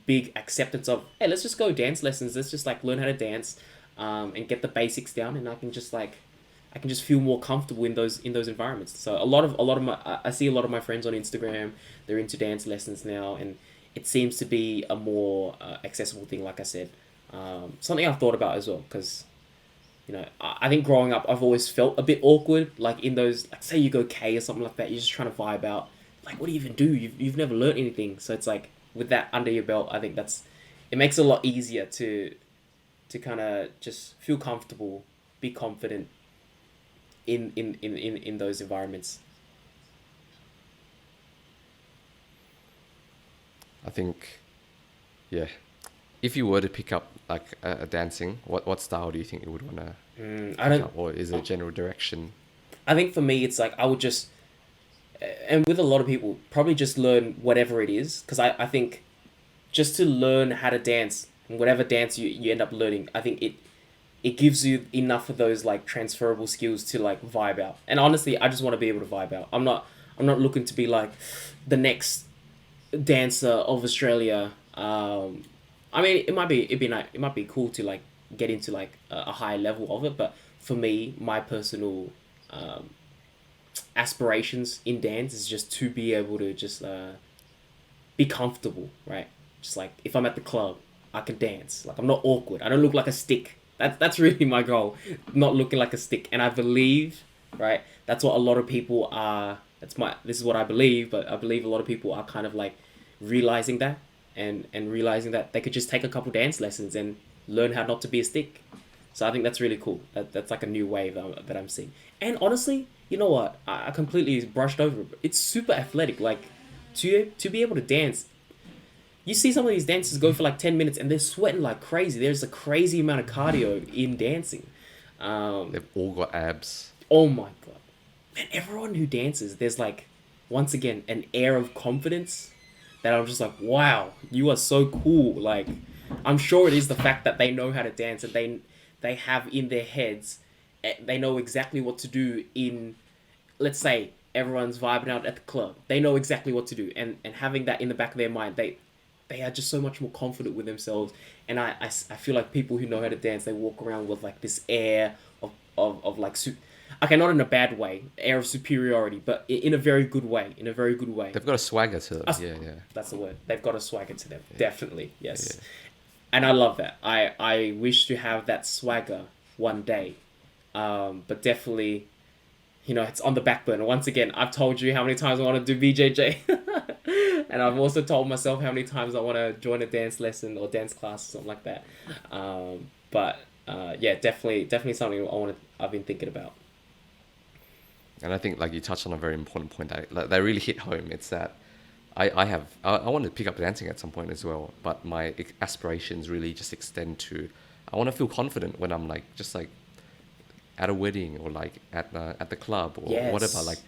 big acceptance of, hey, let's just go dance lessons. Let's just like learn how to dance, and get the basics down, and I can just feel more comfortable in those environments. So a lot of my I see a lot of my friends on Instagram. They're into dance lessons now, and it seems to be a more accessible thing. Like I said, something I've thought about as well because I think growing up, I've always felt a bit awkward, like in those, like say you go K or something like that, you're just trying to vibe out. Like, what do you even do? You've never learned anything. So it's like, with that under your belt, I think it makes it a lot easier to kind of just feel comfortable, be confident in those environments. I think, yeah. If you were to pick up like a dancing, what style do you think you would want to I pick don't, up, or is there a general direction? I think for me, it's like, I would just, and with a lot of people, probably just learn whatever it is. Because I think just to learn how to dance, whatever dance you end up learning, I think it gives you enough of those like transferable skills to like vibe out. And honestly, I just want to be able to vibe out. I'm not looking to be like the next dancer of Australia. I mean, it might be cool to like get into like a high level of it, but for me, my personal um, aspirations in dance is just to be able to just be comfortable, right? Just like if I'm at the club, I can dance. Like I'm not awkward. I don't look like a stick. That's really my goal. Not looking like a stick. And I believe, right? That's what a lot of people are. This is what I believe, but I believe a lot of people are kind of like realizing that, and realizing that they could just take a couple dance lessons and learn how not to be a stick. So I think that's really cool. That's like a new wave that I'm seeing. And honestly, you know what? I completely brushed over it. It's super athletic. Like to be able to dance, you see some of these dancers go for like 10 minutes and they're sweating like crazy. There's a crazy amount of cardio in dancing. Um, They've all got abs. oh my god, man! Everyone who dances, there's like, once again, an air of confidence that I'm just like, wow, you are so cool. Like, I'm sure it is the fact that they know how to dance, and they have in their heads, they know exactly what to do in, let's say everyone's vibing out at the club. They know exactly what to do, and having that in the back of their mind, they are just so much more confident with themselves. And I feel like people who know how to dance, they walk around with like this air of like okay, not in a bad way, air of superiority, but in a very good way, in a very good way. They've got a swagger to them. Us- Yeah, yeah, that's the word. They've got a swagger to them, yeah, definitely, yeah. yes. And I love that. I wish to have that swagger one day, but definitely, it's on the back burner. Once again, I've told you how many times I want to do BJJ, and I've also told myself how many times I want to join a dance lesson or dance class or something like that. But yeah, definitely something I've been thinking about. And I think like you touched on a very important point that like, they really hit home. It's that I want to pick up dancing at some point as well, but my aspirations really just extend to, I want to feel confident when I'm like, just like at a wedding or like at the club or whatever, Yes.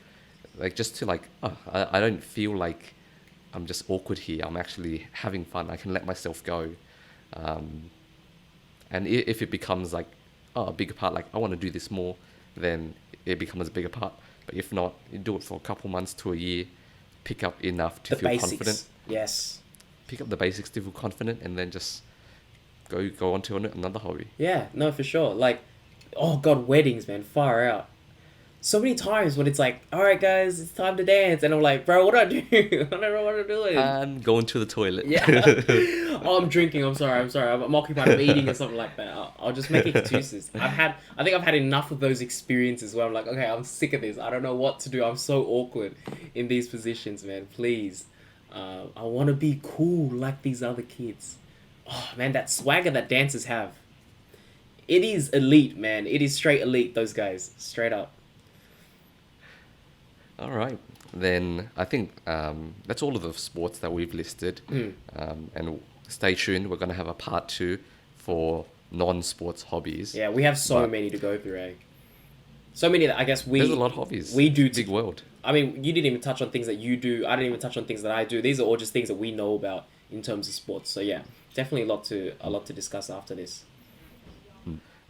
like just to like, oh, I don't feel like I'm just awkward here. I'm actually having fun. I can let myself go. Um, and if it becomes like, oh, a bigger part, like I want to do this more, then it becomes a bigger part. But if not, you do it for a couple months to a year, pick up enough to The feel confident, basics. Yes. pick up the basics to feel confident, and then just go on to another hobby. Yeah, no, for sure. Like, oh god, weddings, man, far out. So many times when it's like, all right, guys, it's time to dance, and I'm like, bro, what do I do? I don't know what I'm doing. And going to the toilet. Yeah. Oh, I'm drinking. I'm sorry. I'm sorry. I'm occupied. I'm eating or something like that. I'll just make excuses. I think I've had enough of those experiences where I'm like, okay, I'm sick of this. I don't know what to do. I'm so awkward in these positions, man. Please. I want to be cool like these other kids. Oh, man, that swagger that dancers have. It is elite, man. It is straight elite, those guys. Straight up. All right. Then I think that's all of the sports that we've listed. Mm. And stay tuned. We're going to have a part 2 for non-sports hobbies. Yeah, we have so But many to go through, eh? So many that I guess there's a lot of hobbies. we do. Big world. I mean, you didn't even touch on things that you do. I didn't even touch on things that I do. These are all just things that we know about in terms of sports. So yeah, definitely a lot to discuss after this.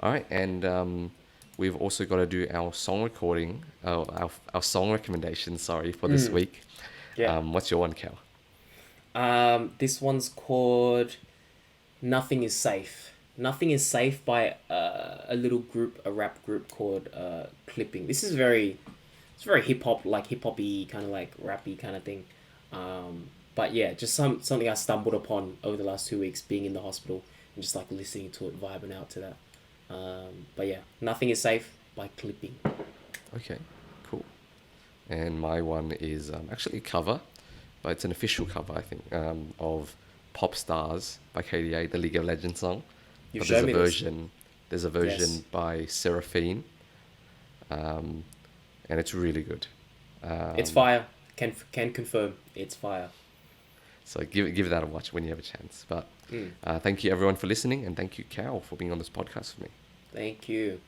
All right. And we've also got to do our song recording, our song recommendations, sorry, for this week. Yeah. What's your one, Cal? This one's called "Nothing Is Safe." "Nothing Is Safe" by a little group, a rap group called Clipping. This is it's very hip hop, like hip hoppy, kind of like rappy kind of thing. But yeah, just something I stumbled upon over the last 2 weeks, being in the hospital and just like listening to it, vibing out to that. But yeah, "Nothing Is Safe" by Clipping. Okay, cool. And my one is actually a cover, but it's an official cover, I think, of "Pop Stars" by KDA, the League of Legends song. You've But there's shown a me this. version. There's a version Yes. by Seraphine, and it's really good. It's fire. Can confirm. It's fire. So give that a watch when you have a chance. But Mm. thank you everyone for listening, and thank you, Cal, for being on this podcast with me. Thank you.